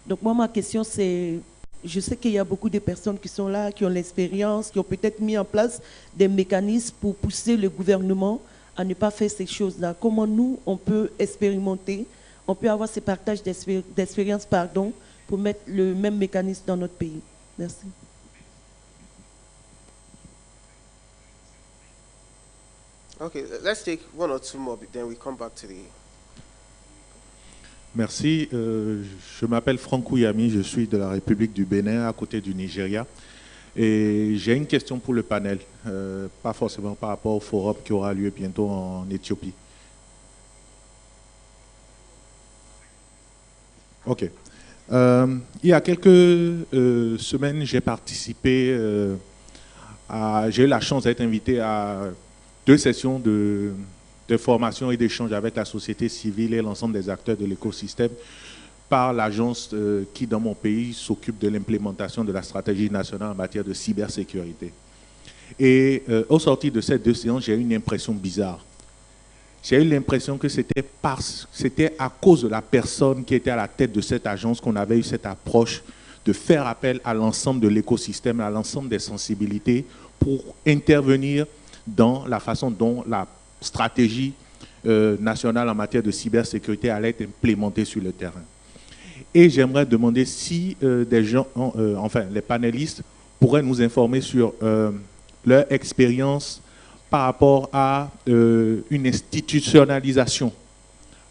Donc moi, ma question, c'est, je sais qu'il y a beaucoup de personnes qui sont là, qui ont l'expérience, qui ont peut-être mis en place des mécanismes pour pousser le gouvernement à ne pas faire ces choses-là. Comment nous, on peut expérimenter, on peut avoir ces partages d'expérience, pour mettre le même mécanisme dans notre pays. Merci. Okay, let's take one or two more, then we come back to the... Merci. Je m'appelle Franck Ouyami, je suis de la République du Bénin, à côté du Nigeria. Et j'ai une question pour le panel, pas forcément par rapport au forum qui aura lieu bientôt en Éthiopie. Ok. Il y a quelques semaines, j'ai participé, j'ai eu la chance d'être invité à 2 sessions de formation et d'échange avec la société civile et l'ensemble des acteurs de l'écosystème par l'agence qui, dans mon pays, s'occupe de l'implémentation de la stratégie nationale en matière de cybersécurité. Et au sortir de ces 2 séances, j'ai eu une impression bizarre. J'ai eu l'impression que c'était à cause de la personne qui était à la tête de cette agence qu'on avait eu cette approche de faire appel à l'ensemble de l'écosystème, à l'ensemble des sensibilités pour intervenir dans la façon dont la stratégie nationale en matière de cybersécurité allait être implémentée sur le terrain. Et j'aimerais demander si des gens, enfin les panélistes, pourraient nous informer sur leur expérience par rapport à une institutionnalisation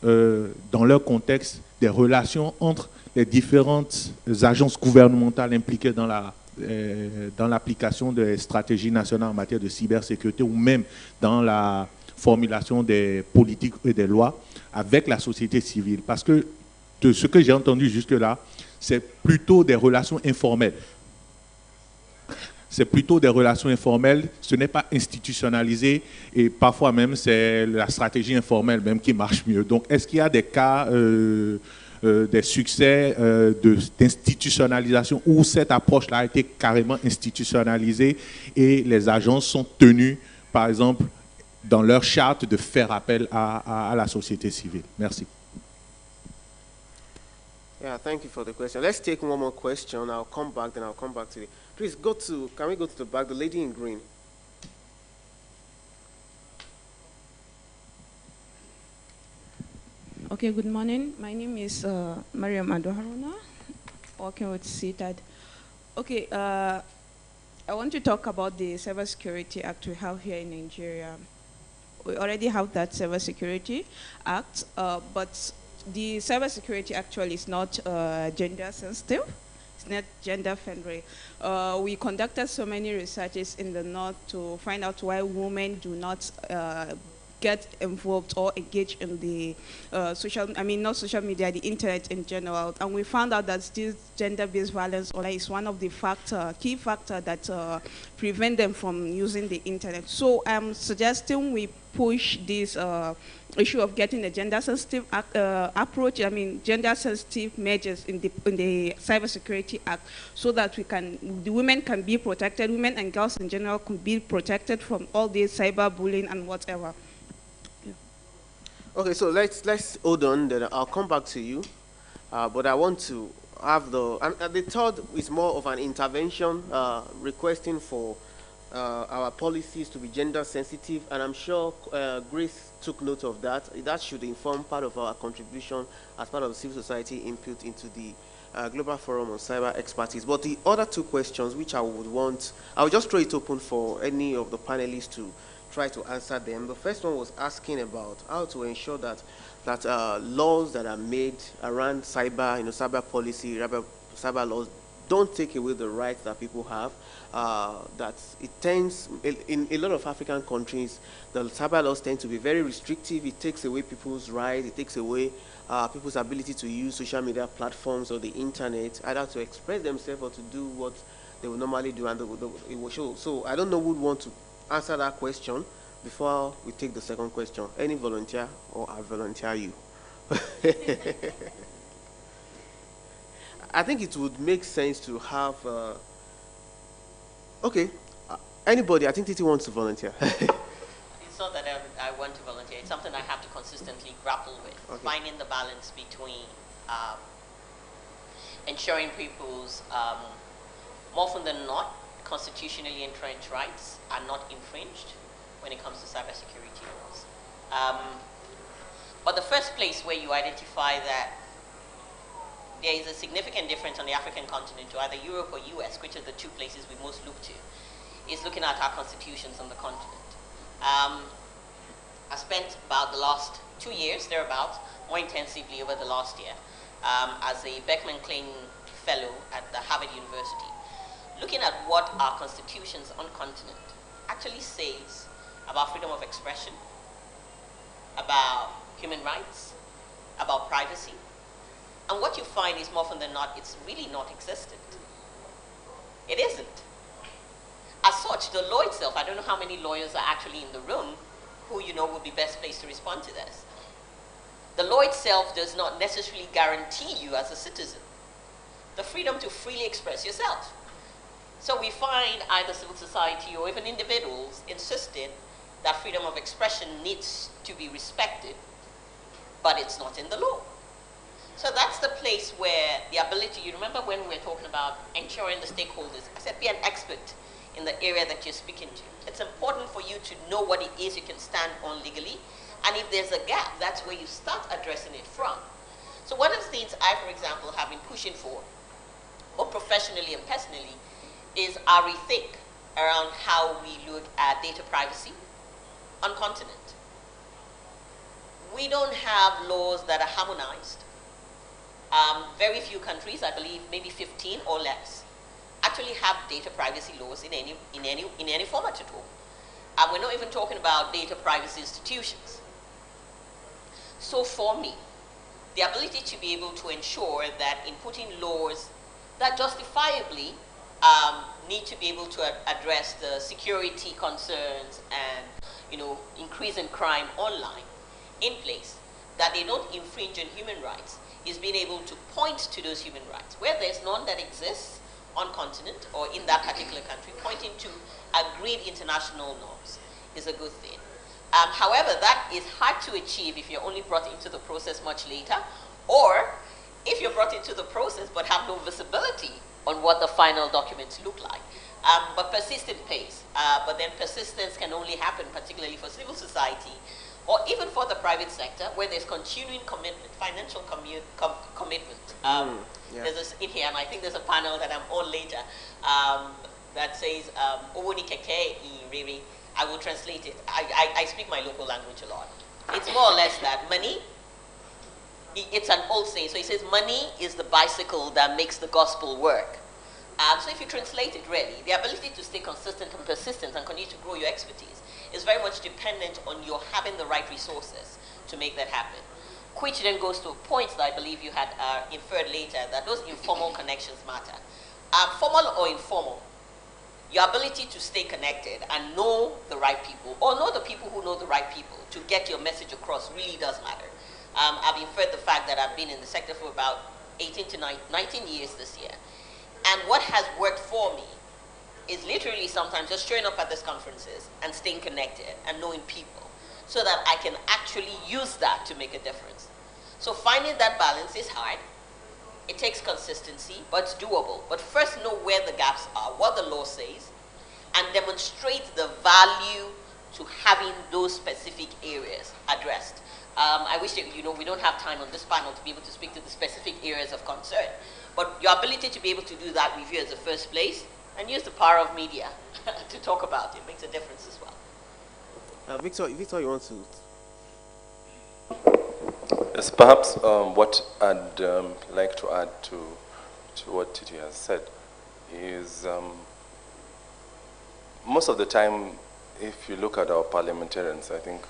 dans leur contexte des relations entre les différentes agences gouvernementales impliquées dans l'application des stratégies nationales en matière de cybersécurité ou même dans la formulation des politiques et des lois avec la société civile. Parce que de ce que j'ai entendu jusque-là, c'est plutôt des relations informelles. C'est plutôt des relations informelles, ce n'est pas institutionnalisé et parfois même c'est la stratégie informelle même qui marche mieux. Donc est-ce qu'il y a des cas, des succès d'institutionnalisation où cette approche-là a été carrément institutionnalisée et les agences sont tenues, par exemple, dans leur charte de faire appel à la société civile? Merci. Yeah, thank you for the question. Let's take one more question. I'll come back, then I'll come back to it. Please can we go to the back, the lady in green? Okay, good morning. My name is Mariam Adoharuna, working with CTAD. Okay, I want to talk about the Cybersecurity Act we have here in Nigeria. We already have that Cybersecurity Act, but the Cybersecurity actually is not gender sensitive. It's not gender friendly. We conducted so many researches in the north to find out why women do not get involved or engage in the not social media, the internet in general. And we found out that this gender-based violence online is one of the key factor that prevent them from using the internet. So I'm suggesting we push this issue of getting a gender-sensitive approach, gender-sensitive measures in the Cybersecurity Act, so that the women can be protected, women and girls in general can be protected from all this cyberbullying and whatever. Yeah. Okay, so let's hold on, then I'll come back to you. But I want to have the third is more of an intervention, requesting for our policies to be gender sensitive, and I'm sure Grace took note of that. That should inform part of our contribution as part of the civil society input into the Global Forum on Cyber Expertise. But the other two questions which I'll just throw it open for any of the panelists to try to answer them. The first one was asking about how to ensure that laws that are made around cyber, cyber policy, cyber laws don't take away the rights that people have. That it tends, in a lot of African countries, the cyber laws tend to be very restrictive. It takes away people's rights. It takes away people's ability to use social media platforms or the internet, either to express themselves or to do what they would normally do, and it will show. So I don't know who would want to answer that question before we take the second question. Any volunteer, or I volunteer you? I think it would make sense to have. Okay, anybody? I think Titi wants to volunteer. It's not that I want to volunteer. It's something I have to consistently grapple with. Okay. Finding the balance between ensuring people's, more often than not, constitutionally entrenched rights are not infringed when it comes to cybersecurity laws. But the first place where you identify that there is a significant difference on the African continent to either Europe or US, which are the two places we most look to, is looking at our constitutions on the continent. I spent about the last 2 years, thereabouts, more intensively over the last year, as a Beckman Klein Fellow at the Harvard University, looking at what our constitutions on continent actually says about freedom of expression, about human rights, about privacy. And what you find is, more often than not, it's really not existent. It isn't. As such, the law itself, I don't know how many lawyers are actually in the room who would be best placed to respond to this. The law itself does not necessarily guarantee you as a citizen the freedom to freely express yourself. So we find either civil society or even individuals insisting that freedom of expression needs to be respected, but it's not in the law. So that's the place where the ability, you remember when we were talking about ensuring the stakeholders, I said be an expert in the area that you're speaking to. It's important for you to know what it is you can stand on legally, and if there's a gap, that's where you start addressing it from. So one of the things I, for example, have been pushing for, both professionally and personally, is our rethink around how we look at data privacy on continent. We don't have laws that are harmonized. Very few countries, I believe maybe 15 or less, actually have data privacy laws in any format at all. And we're not even talking about data privacy institutions. So for me, the ability to be able to ensure that in putting laws that justifiably need to be able to address the security concerns and increase in crime online in place, that they don't infringe on human rights, is being able to point to those human rights. Where there's none that exists on continent or in that particular country, pointing to agreed international norms is a good thing. However, that is hard to achieve if you're only brought into the process much later, or if you're brought into the process but have no visibility on what the final documents look like. But persistent pays. But then persistence can only happen, particularly for civil society, or even for the private sector, where there's continuing commitment, financial commitment. There's this in here, and I think there's a panel that I'm on later, that says, Owoni keke I riri. I will translate it. I speak my local language a lot. It's more or less that money, it's an old saying. So he says, money is the bicycle that makes the gospel work. So if you translate it really, the ability to stay consistent and persistent and continue to grow your expertise is very much dependent on your having the right resources to make that happen. Which then goes to a point that I believe you had inferred later, that those informal connections matter. Formal or informal, your ability to stay connected and know the right people, or know the people who know the right people to get your message across really does matter. I've inferred the fact that I've been in the sector for about 18 to 19 years this year. And what has worked for me is literally sometimes just showing up at these conferences and staying connected and knowing people so that I can actually use that to make a difference. So finding that balance is hard. It takes consistency, but it's doable. But first know where the gaps are, what the law says, and demonstrate the value to having those specific areas addressed. I wish that, we don't have time on this panel to be able to speak to the specific areas of concern. But your ability to be able to do that review as the first place and use the power of media to talk about it makes a difference as well. Victor, you want to? Yes, perhaps what I'd like to add to what Titi has said is most of the time, if you look at our parliamentarians, I think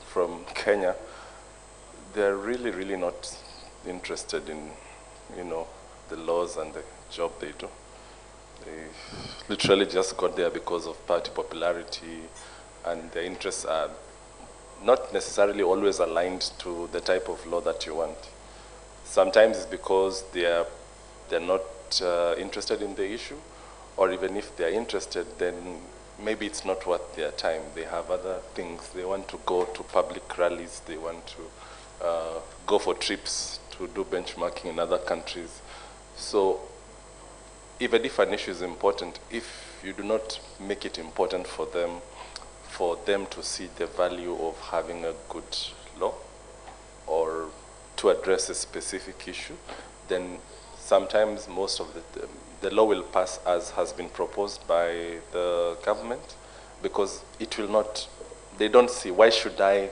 from Kenya, they're really, really not interested in, the laws and the job they do. They literally just got there because of party popularity, and their interests are not necessarily always aligned to the type of law that you want. Sometimes it's because they're not interested in the issue, or even if they're interested, then maybe it's not worth their time. They have other things. They want to go to public rallies. They want to go for trips to do benchmarking in other countries. So even if an issue is important, if you do not make it important for them to see the value of having a good law or to address a specific issue, then sometimes most of the law will pass as has been proposed by the government, because it will not, they don't see, why should I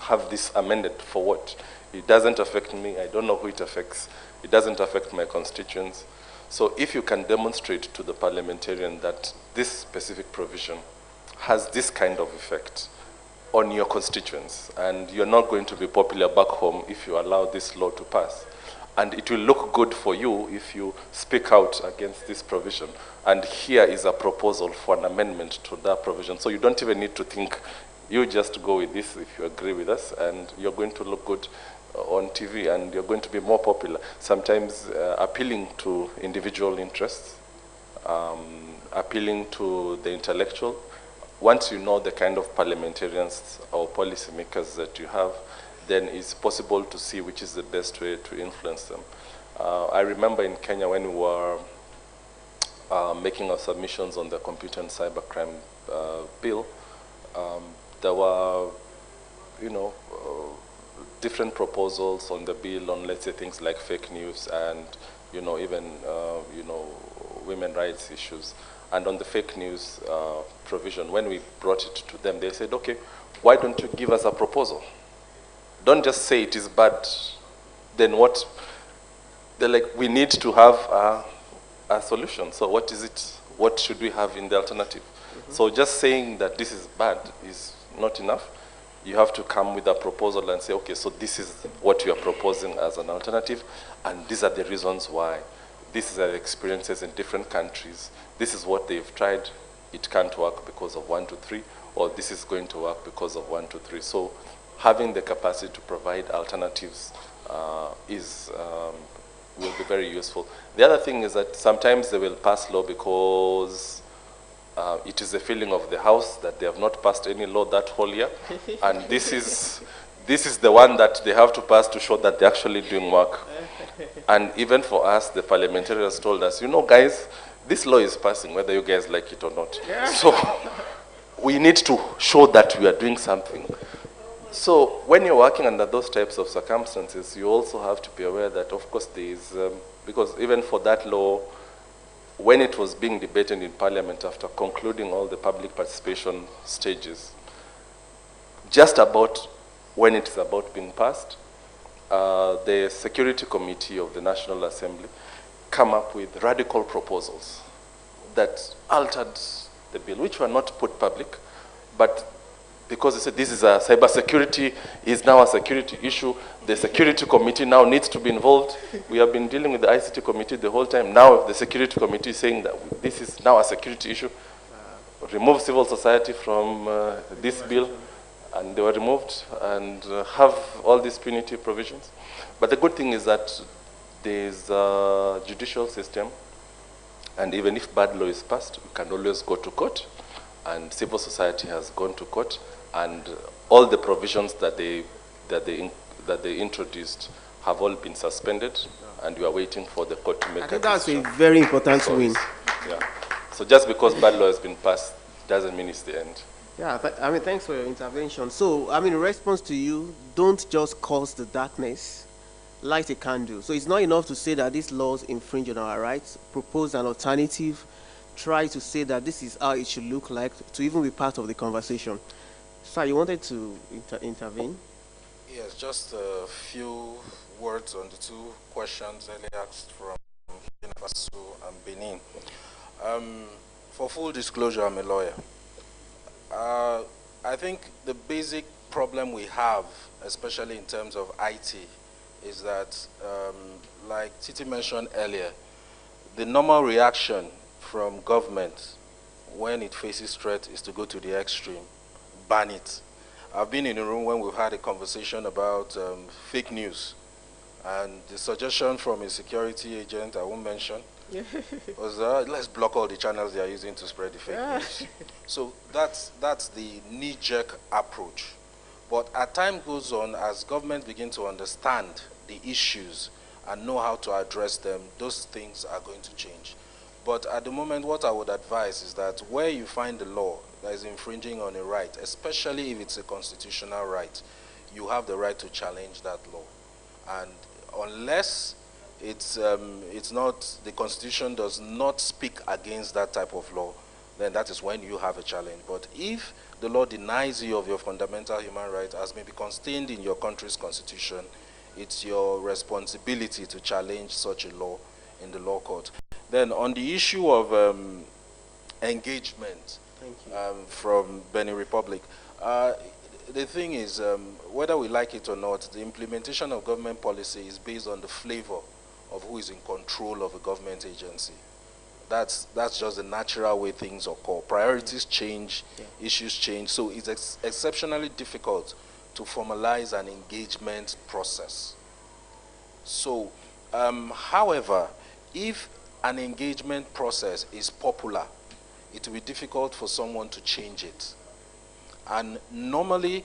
have this amended for what? It doesn't affect me, I don't know who it affects, it doesn't affect my constituents. So if you can demonstrate to the parliamentarian that this specific provision has this kind of effect on your constituents, and you're not going to be popular back home if you allow this law to pass. And it will look good for you if you speak out against this provision. And here is a proposal for an amendment to that provision. So you don't even need to think, you just go with this if you agree with us, and you're going to look good on TV, and you're going to be more popular. Sometimes appealing to individual interests, appealing to the intellectual. Once you know the kind of parliamentarians or policymakers that you have, then it's possible to see which is the best way to influence them. I remember in Kenya when we were making our submissions on the computer and cybercrime bill, there were, different proposals on the bill on, let's say, things like fake news and, even, women rights issues. And on the fake news provision, when we brought it to them, they said, okay, why don't you give us a proposal? Don't just say it is bad. Then what? They're like, we need to have a solution. So what is it? What should we have in the alternative? Mm-hmm. So just saying that this is bad is not enough. You have to come with a proposal and say, okay, so this is what you are proposing as an alternative, and these are the reasons why. These are the experiences in different countries. This is what they've tried. It can't work because of 1, 2, 3, or this is going to work because of 1, 2, 3. So having the capacity to provide alternatives will be very useful. The other thing is that sometimes they will pass law because it is a feeling of the House that they have not passed any law that whole year, and this is the one that they have to pass to show that they're actually doing work. And even for us, the parliamentarians told us, guys, this law is passing whether you guys like it or not. Yeah. So we need to show that we are doing something. So when you're working under those types of circumstances, you also have to be aware that, of course, there is, because even for that law, when it was being debated in Parliament after concluding all the public participation stages, just about when it is about being passed, the Security Committee of the National Assembly come up with radical proposals that altered the bill, which were not put public, But because they said this is a cybersecurity, is now a security issue, the security committee now needs to be involved. We have been dealing with the ICT committee the whole time. Now the security committee is saying that this is now a security issue. Remove civil society from this bill, and they were removed, and have all these punitive provisions. But the good thing is that there is a judicial system, and even if bad law is passed, we can always go to court, and civil society has gone to court, and all the provisions that they introduced have all been suspended, and we are waiting for the court to make I think that's a very important win. Yeah. So just because bad law has been passed doesn't mean it's the end. Yeah, I mean, thanks for your intervention. So, I mean, in response to you, don't just cause the darkness, light a candle. So it's not enough to say that these laws infringe on our rights. Propose an alternative. Try to say that this is how it should look like to even be part of the conversation. Sir, you wanted to intervene? Yes, just a few words on the two questions earlier asked from Burkina Faso and Benin. For full disclosure, I'm a lawyer. I think the basic problem we have, especially in terms of IT, is that, like Titi mentioned earlier, the normal reaction from government when it faces threat is to go to the extreme, ban it. I've been in a room when we've had a conversation about fake news, and the suggestion from a security agent, I won't mention, was let's block all the channels they are using to spread the fake news. So that's the knee-jerk approach. But as time goes on, as governments begin to understand the issues and know how to address them, those things are going to change. But at the moment, what I would advise is that where you find the law that is infringing on a right, especially if it's a constitutional right, you have the right to challenge that law. And unless it's not, the Constitution does not speak against that type of law, then that is when you have a challenge. But if the law denies you of your fundamental human right as may be contained in your country's constitution, it's your responsibility to challenge such a law in the law court. Then on the issue of engagement from Benin Republic, the thing is, whether we like it or not, the implementation of government policy is based on the flavor of who is in control of a government agency. That's just the natural way things occur. Priorities change, issues change, so it's exceptionally difficult to formalize an engagement process. So, however, if an engagement process is popular, it will be difficult for someone to change it. And normally,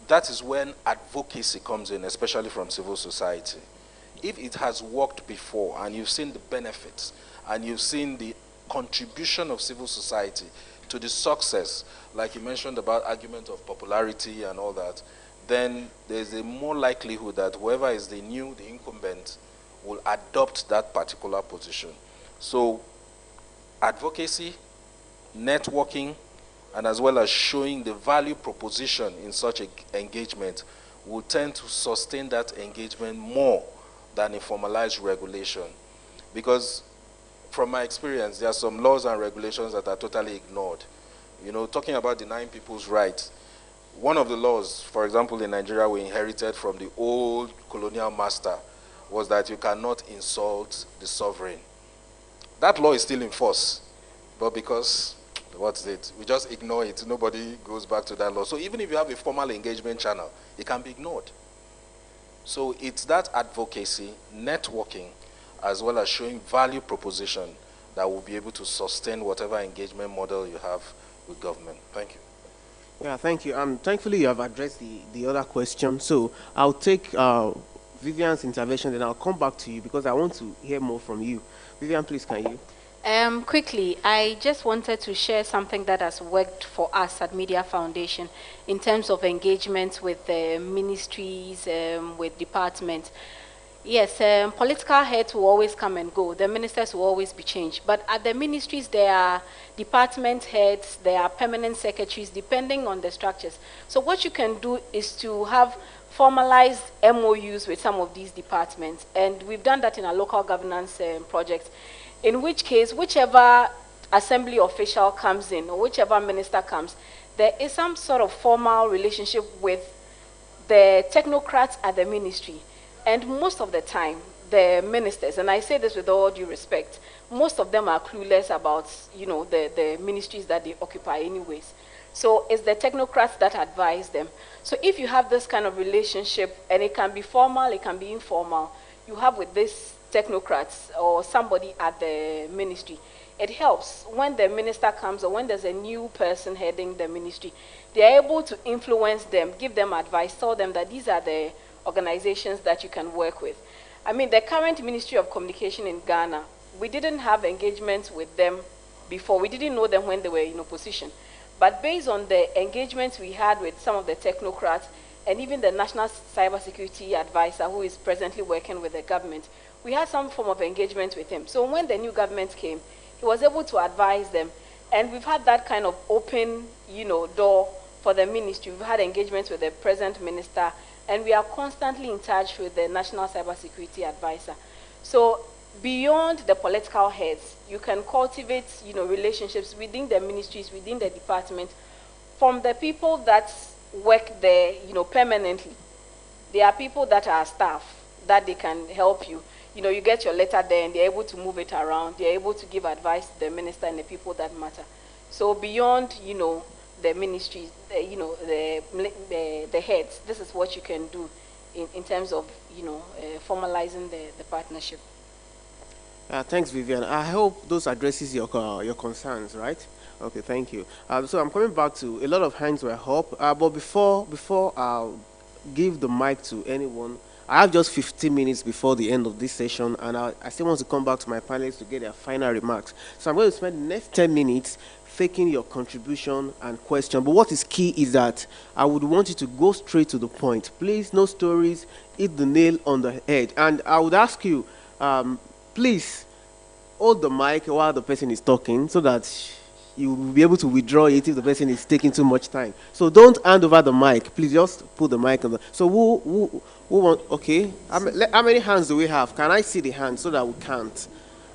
that is when advocacy comes in, especially from civil society. If it has worked before and you've seen the benefits and you've seen the contribution of civil society to the success, like you mentioned about argument of popularity and all that, then there's a more likelihood that whoever is the incumbent, will adopt that particular position. So advocacy, networking, and as well as showing the value proposition in such an engagement will tend to sustain that engagement more than a formalized regulation. Because from my experience, there are some laws and regulations that are totally ignored. You know, talking about denying people's rights, one of the laws, for example, in Nigeria, we inherited from the old colonial master was that you cannot insult the sovereign. That law is still in force, but because, what's it? We just ignore it. Nobody goes back to that law. So even if you have a formal engagement channel, it can be ignored. So it's that advocacy, networking, as well as showing value proposition that will be able to sustain whatever engagement model you have with government. Thank you. Yeah, thank you. Thankfully, you have addressed the other question. So I'll take Vivian's intervention, then I'll come back to you because I want to hear more from you. Vivian, please, can you? Quickly, I just wanted to share something that has worked for us at Media Foundation in terms of engagement with ministries, with departments. Yes, political heads will always come and go. The ministers will always be changed. But at the ministries, there are department heads, there are permanent secretaries, depending on the structures. So what you can do is to have formalized MOUs with some of these departments. And we've done that in our local governance project, in which case, whichever assembly official comes in, or whichever minister comes, there is some sort of formal relationship with the technocrats at the ministry. And most of the time, the ministers, and I say this with all due respect, most of them are clueless about, the ministries that they occupy anyways. So it's the technocrats that advise them. So if you have this kind of relationship, and it can be formal, it can be informal, you have with these technocrats or somebody at the ministry, it helps when the minister comes or when there's a new person heading the ministry, they are able to influence them, give them advice, tell them that these are the organizations that you can work with. I mean, the current Ministry of Communication in Ghana, we didn't have engagements with them before. We didn't know them when they were in opposition. But based on the engagements we had with some of the technocrats and even the National Cybersecurity Advisor, who is presently working with the government, we had some form of engagement with him. So when the new government came, he was able to advise them. And we've had that kind of open, door for the ministry. We've had engagements with the present minister, and we are constantly in touch with the National Cybersecurity Advisor. So beyond the political heads, you can cultivate, relationships within the ministries, within the department, from the people that work there, permanently. There are people that are staff that they can help you. You get your letter there and they're able to move it around. They're able to give advice to the minister and the people that matter. So beyond, the ministries, the heads, this is what you can do in terms of, formalizing the partnership. Thanks, Vivian. I hope those addresses your concerns, right? Okay, thank you. So I'm coming back to a lot of hands were up, but before I'll give the mic to anyone, I have just 15 minutes before the end of this session, and I still want to come back to my panelists to get their final remarks. So I'm going to spend the next 10 minutes faking your contribution and question. But what is key is that I would want you to go straight to the point. Please, no stories, hit the nail on the head. And I would ask you, please hold the mic while the person is talking so that you will be able to withdraw it if the person is taking too much time. So don't hand over the mic. Please just put the mic on the... So who want... Okay. How many hands do we have? Can I see the hands so that we count?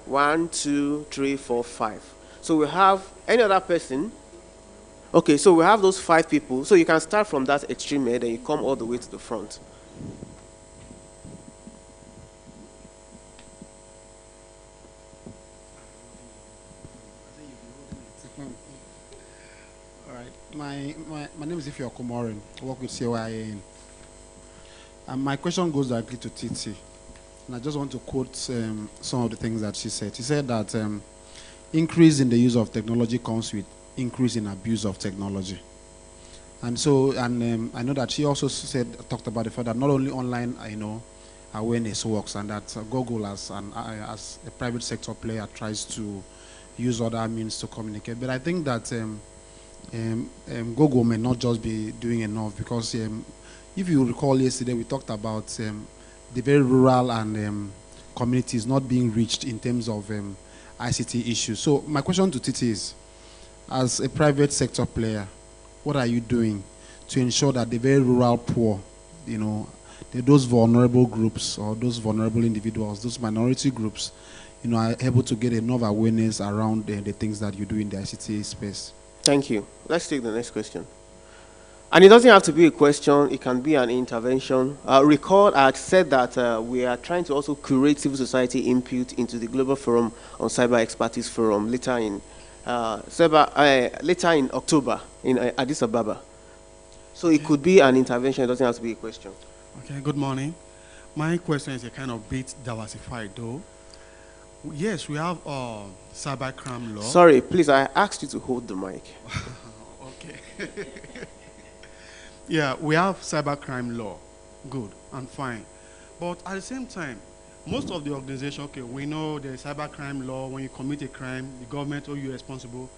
1, 2, 3, 4, 5. So we have any other person. Okay, so we have those 5 people. So you can start from that extreme end and you come all the way to the front. All right. My name is Ifyo Komorin. I work with CYA. And my question goes directly to Titi. And I just want to quote some of the things that she said. She said that increase in the use of technology comes with increase in abuse of technology. And so, I know that she also talked about the fact that not only online, awareness works, and that Google as a private sector player tries to use other means to communicate. But I think that Google may not just be doing enough, because if you recall yesterday, we talked about the very rural and communities not being reached in terms of ICT issues. So my question to Titi is, as a private sector player, what are you doing to ensure that the very rural poor, those vulnerable groups or those vulnerable individuals, those minority groups, are able to get enough awareness around the things that you do in the ICT space? Thank you. Let's take the next question. And it doesn't have to be a question, it can be an intervention. Recall I said that we are trying to also curate civil society input into the Global Forum on Cyber Expertise Forum later in October in Addis Ababa. So it could be an intervention, it doesn't have to be a question. Okay, good morning. My question is a kind of bit diversified though. Yes, we have cybercrime law. Sorry, please, I asked you to hold the mic. Okay. Yeah, we have cybercrime law. Good and fine. But at the same time, most of the organizations, okay, we know the cybercrime law, when you commit a crime, the government hold you responsible.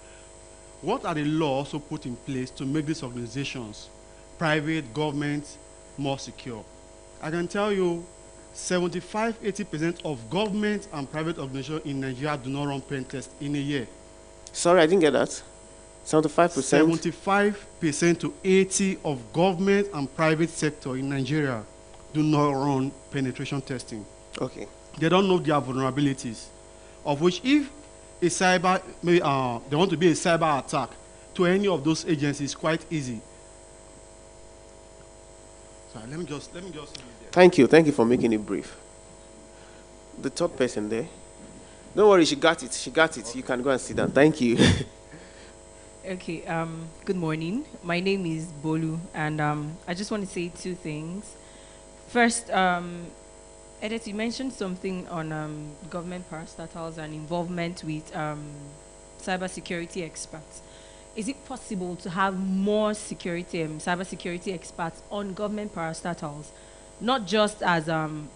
What are the laws also put in place to make these organizations, private, government, more secure? I can tell you 75–80% of government and private organizations in Nigeria do not run pen tests in a year. Sorry, I didn't get that. 75%? 75% to 80% of government and private sector in Nigeria do not run penetration testing. Okay. They don't know their vulnerabilities, of which if a cyber, maybe they want to be a cyber attack, to any of those agencies is quite easy. Sorry, let me just leave it there. Thank you for making it brief. The third person there. Don't worry, she got it. Okay. You can go and sit down. Thank you. Okay, good morning. My name is Bolu, and I just want to say two things. First, Edith, you mentioned something on government parastatals and involvement with cybersecurity experts. Is it possible to have more cybersecurity experts on government parastatals, not just as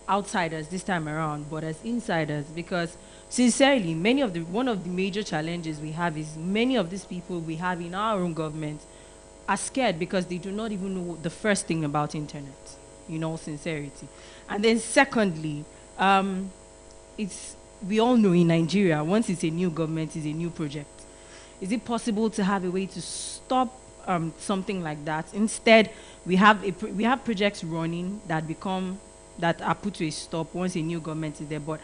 outsiders this time around, but as insiders? Because sincerely, one of the major challenges we have is many of these people we have in our own government are scared because they do not even know the first thing about internet, in all sincerity. And then secondly, we all know in Nigeria, once it's a new government, it's a new project. Is it possible to have a way to stop something like that? Instead, we have projects running that are put to a stop once a new government is there. But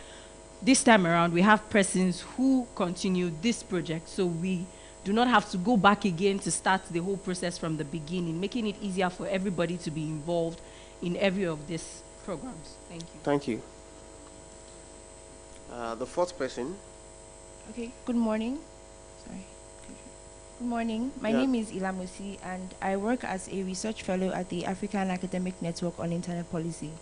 this time around, we have persons who continue this project, so we do not have to go back again to start the whole process from the beginning, making it easier for everybody to be involved in every of these programs. Thank you. Thank you. The fourth person. Okay, good morning. Sorry. Good morning. My name is Ilamusi, and I work as a research fellow at the African Academic Network on Internet Policy.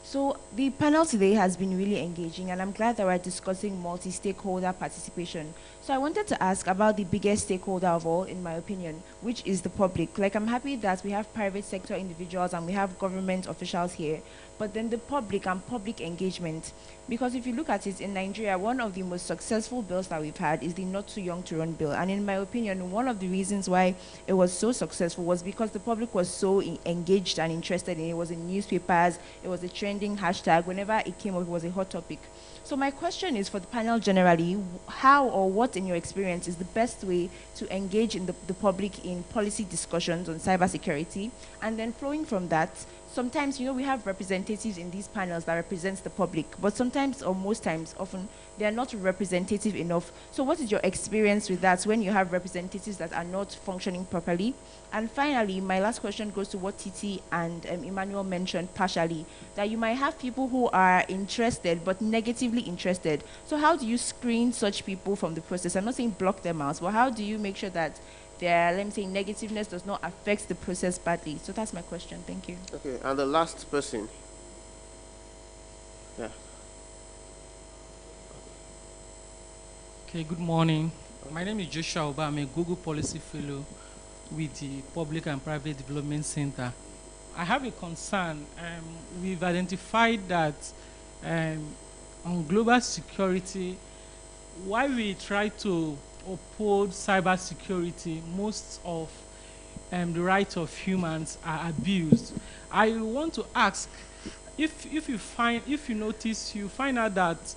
So the panel today has been really engaging, and I'm glad that we're discussing multi-stakeholder participation. So I wanted to ask about the biggest stakeholder of all, in my opinion, which is the public. Like, I'm happy that we have private sector individuals and we have government officials here, but then the public and public engagement. Because if you look at it, in Nigeria, one of the most successful bills that we've had is the Not Too Young to Run bill. And in my opinion, one of the reasons why it was so successful was because the public was so engaged and interested in it. It was in newspapers, it was a trending hashtag. Whenever it came up, it was a hot topic. So my question is for the panel generally, how or what in your experience is the best way to engage in the public in policy discussions on cybersecurity? And then flowing from that, sometimes, we have representatives in these panels that represents the public, but sometimes, or most times, often, they are not representative enough. So what is your experience with that when you have representatives that are not functioning properly? And finally, my last question goes to what Titi and Emmanuel mentioned partially, that you might have people who are interested, but negatively interested. So how do you screen such people from the process? I'm not saying block them out, but how do you make sure that their, let me say, negativeness does not affect the process badly? So that's my question. Thank you. Okay, and the last person. Yeah. Okay, good morning. My name is Joshua Oba. I'm a Google Policy Fellow with the Public and Private Development Center. I have a concern. We've identified that on global security, while we try to uphold cybersecurity, most of the rights of humans are abused. I want to ask, if you notice, you find out that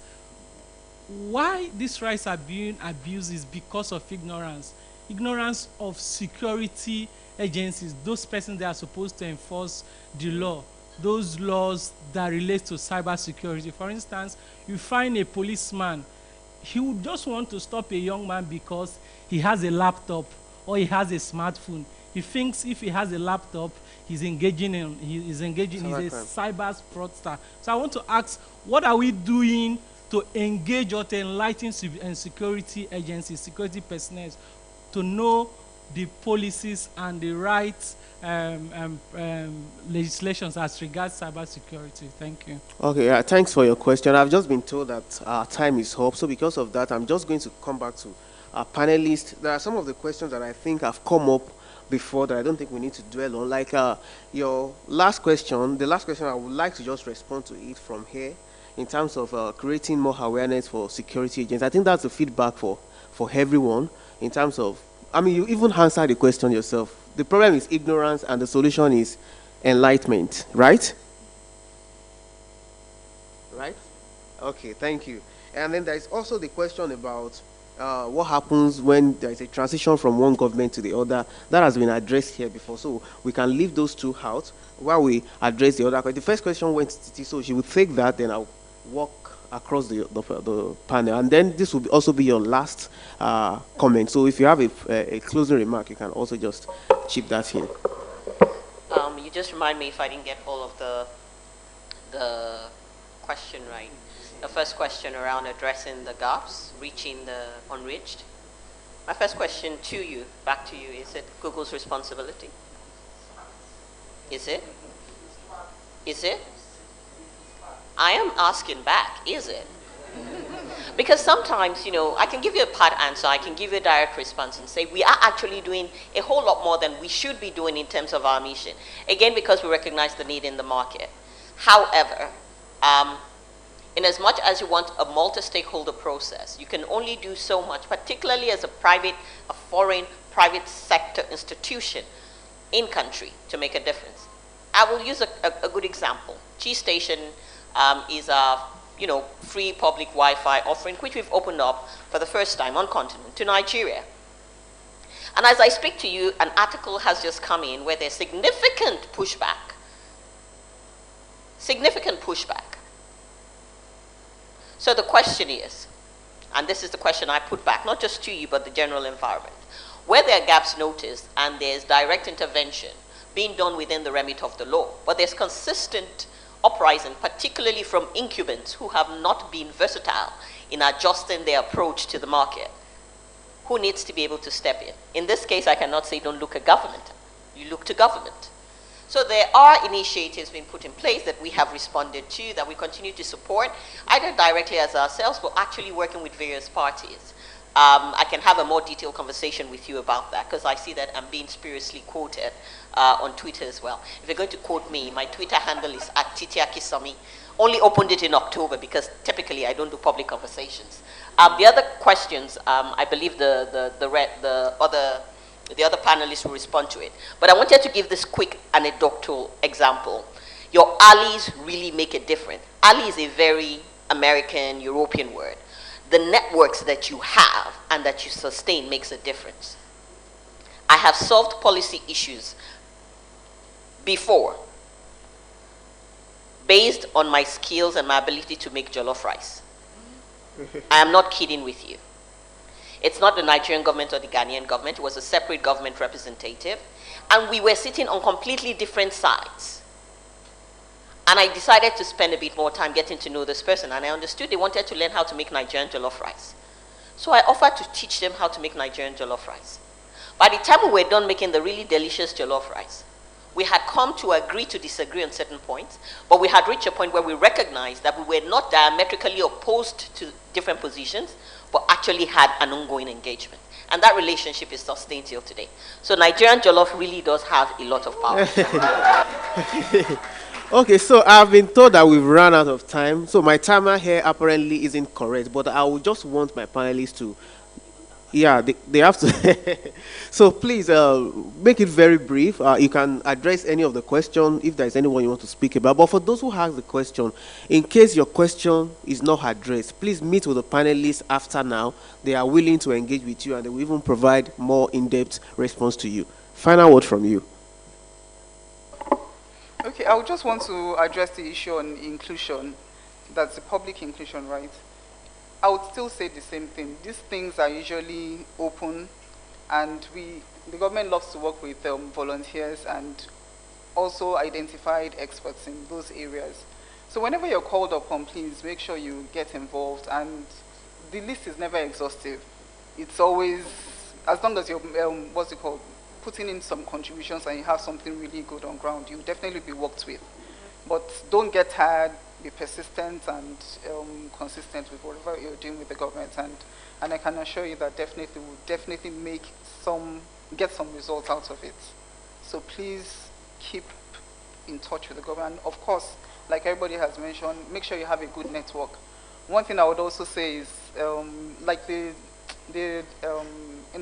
why these rights are being abused is because of ignorance of security agencies, those persons that are supposed to enforce the law, those laws that relate to cybersecurity. For instance, you find a policeman, he would just want to stop a young man because he has a laptop or he has a smartphone. He thinks if he has a laptop, he's a cyber fraudster. So I want to ask, what are we doing to engage or to enlighten security agencies, security personnel, to know the policies and the rights legislations as regards cybersecurity? Thank you. Okay, thanks for your question. I've just been told that our time is up, so because of that, I'm just going to come back to our panelists. There are some of the questions that I think have come up before that I don't think we need to dwell on. Like your last question, the last question, I would like to just respond to it from here in terms of creating more awareness for security agents. I think that's the feedback for everyone in terms of, I mean, you even answered the question yourself. The problem is ignorance and the solution is enlightenment, right? Right? Okay, thank you. And then there's also the question about what happens when there is a transition from one government to the other. That has been addressed here before, so we can leave those two out while we address the other question. The first question went to Titi, so she would take that, then I'll walk across the panel. And then this will also be your last comment. So if you have a closing remark, you can also just chip that in. You just remind me if I didn't get all of the question right. The first question around addressing the gaps, reaching the unreached. My first question to you, back to you, is it Google's responsibility? Is it? Is it? I am asking back, is it? Because sometimes, you know, I can give you a part answer, I can give you a direct response and say we are actually doing a whole lot more than we should be doing in terms of our mission. Again, because we recognize the need in the market. However, in as much as you want a multi-stakeholder process, you can only do so much, particularly as a foreign private sector institution in country to make a difference. I will use a good example. G-Station is a free public Wi-Fi offering, which we've opened up for the first time on continent to Nigeria. And as I speak to you, an article has just come in where there's significant pushback. Significant pushback. So the question is, and this is the question I put back, not just to you, but the general environment, where there are gaps noticed and there's direct intervention being done within the remit of the law, but there's consistent uprising, particularly from incumbents who have not been versatile in adjusting their approach to the market, who needs to be able to step in? In this case, I cannot say don't look at government. You look to government. So there are initiatives being put in place that we have responded to, that we continue to support, either directly as ourselves, but actually working with various parties. I can have a more detailed conversation with you about that, because I see that I'm being spuriously quoted on Twitter as well. If you're going to quote me, my Twitter handle is @TitiAkisami. Only opened it in October, because typically I don't do public conversations. The other questions, I believe the other panelists will respond to it. But I wanted to give this quick anecdotal example. Your allies really make a difference. Ally is a very American, European word. The networks that you have and that you sustain makes a difference. I have solved policy issues before based on my skills and my ability to make jollof rice. I am not kidding with you. It's not the Nigerian government or the Ghanaian government. It was a separate government representative. And we were sitting on completely different sides. And I decided to spend a bit more time getting to know this person. And I understood they wanted to learn how to make Nigerian jollof rice. So I offered to teach them how to make Nigerian jollof rice. By the time we were done making the really delicious jollof rice, we had come to agree to disagree on certain points, but we had reached a point where we recognized that we were not diametrically opposed to different positions, but actually had an ongoing engagement. And that relationship is sustained till today. So Nigerian jollof really does have a lot of power. Okay, so I've been told that we've run out of time. So my timer here apparently isn't correct, but I would just want my panelists to, yeah, they have to. So please make it very brief. You can address any of the question if there's anyone you want to speak about. But for those who have the question, in case your question is not addressed, please meet with the panelists after now. They are willing to engage with you and they will even provide more in-depth response to you. Final word from you. Okay, I would just want to address the issue on inclusion. That's the public inclusion, right? I would still say the same thing. These things are usually open, and the government loves to work with volunteers and also identified experts in those areas. So whenever you're called upon, please make sure you get involved. And the list is never exhaustive. It's always, as long as you're, putting in some contributions and you have something really good on ground, you'll definitely be worked with. But don't get tired, be persistent and consistent with whatever you're doing with the government. And I can assure you that definitely will definitely get some results out of it. So please keep in touch with the government. Of course, like everybody has mentioned, make sure you have a good network. One thing I would also say is, like in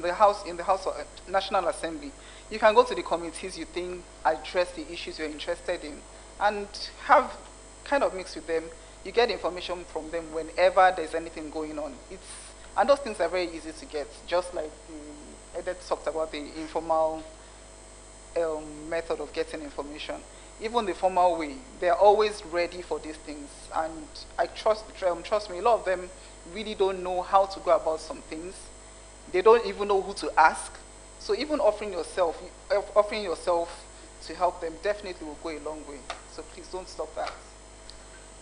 the House of National Assembly, you can go to the committees you think address the issues you're interested in, and have kind of mix with them. You get information from them whenever there's anything going on. And those things are very easy to get, just like Edith talked about the informal method of getting information. even the formal way, they're always ready for these things. And I trust me, a lot of them really don't know how to go about some things. They don't even know who to ask. So even offering yourself to help them definitely will go a long way. So please don't stop that.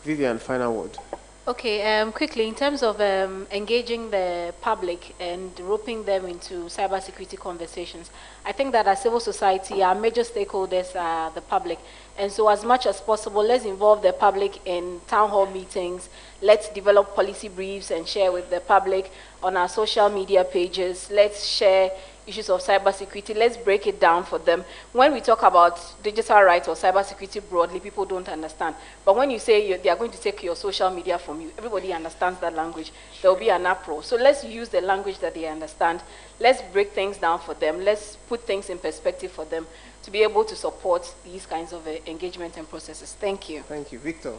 Vivian, final word. Okay, quickly, in terms of engaging the public and roping them into cybersecurity conversations, I think that as civil society, our major stakeholders are the public. And so as much as possible, let's involve the public in town hall meetings. Let's develop policy briefs and share with the public on our social media pages. Let's share issues of cybersecurity. Let's break it down for them. When we talk about digital rights or cybersecurity broadly, people don't understand. But when you say they are going to take your social media from you, everybody understands that language. There will be an uproar. So let's use the language that they understand. Let's break things down for them. Let's put things in perspective for them to be able to support these kinds of engagement and processes. Thank you. Thank you. Victor.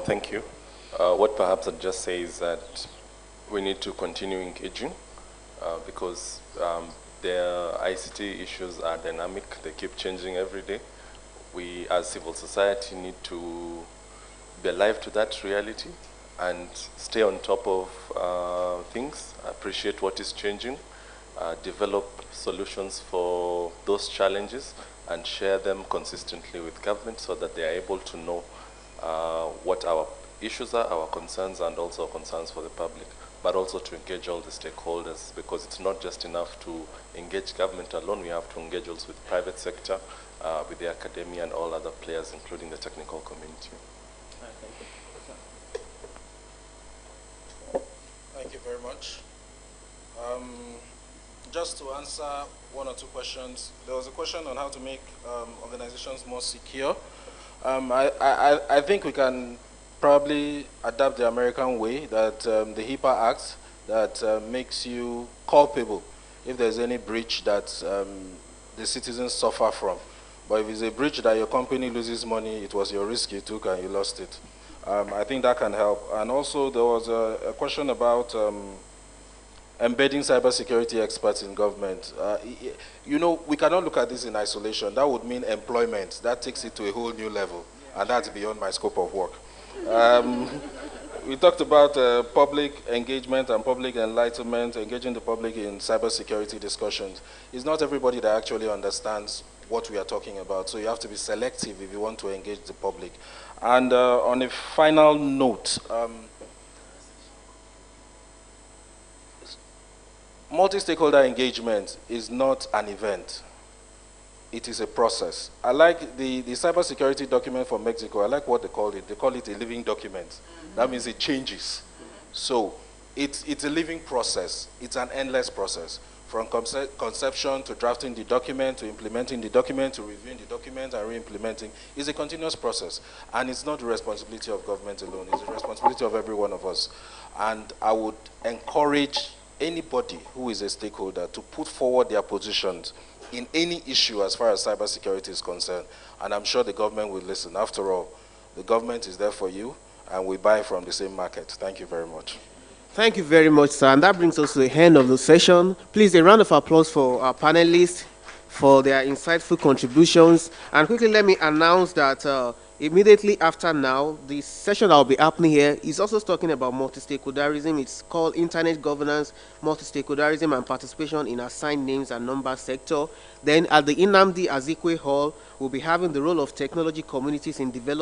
Thank you. What perhaps I'd just say is that we need to continue engaging. Because their ICT issues are dynamic, they keep changing every day. We as civil society need to be alive to that reality and stay on top of things, appreciate what is changing, develop solutions for those challenges and share them consistently with government so that they are able to know what our issues are, our concerns, and also concerns for the public, but also to engage all the stakeholders, because it's not just enough to engage government alone. We have to engage also with private sector, with the academia and all other players, including the technical community. Thank you very much. Just to answer one or two questions, there was a question on how to make organizations more secure. I think we can probably adapt the American way, that the HIPAA Act that makes you culpable if there's any breach that the citizens suffer from. But if it's a breach that your company loses money, it was your risk you took and you lost it. I think that can help. And also there was a question about embedding cybersecurity experts in government. You know, we cannot look at this in isolation. That would mean employment. That takes it to a whole new level, and that's beyond my scope of work. We talked about public engagement and public enlightenment, engaging the public in cybersecurity discussions. It's not everybody that actually understands what we are talking about, so you have to be selective if you want to engage the public. And on a final note, multi-stakeholder engagement is not an event. It is a process. I like the cybersecurity document for Mexico. I like what they call it. They call it a living document. That means it changes. So it's a living process. It's an endless process. From conception to drafting the document, to implementing the document, to reviewing the document and re-implementing. It's a continuous process. And it's not the responsibility of government alone. It's the responsibility of every one of us. And I would encourage anybody who is a stakeholder to put forward their positions in any issue as far as cybersecurity is concerned. And I'm sure the government will listen. After all, the government is there for you, and we buy from the same market. Thank you very much. Thank you very much, sir. And that brings us to the end of the session. Please, a round of applause for our panelists for their insightful contributions. And quickly, let me announce that immediately after now, the session that will be happening here is also talking about multi-stakeholderism. It's called Internet Governance, Multi-Stakeholderism and Participation in Assigned Names and Number Sector. Then at the Nnamdi Azikiwe Hall, we'll be having the role of technology communities in development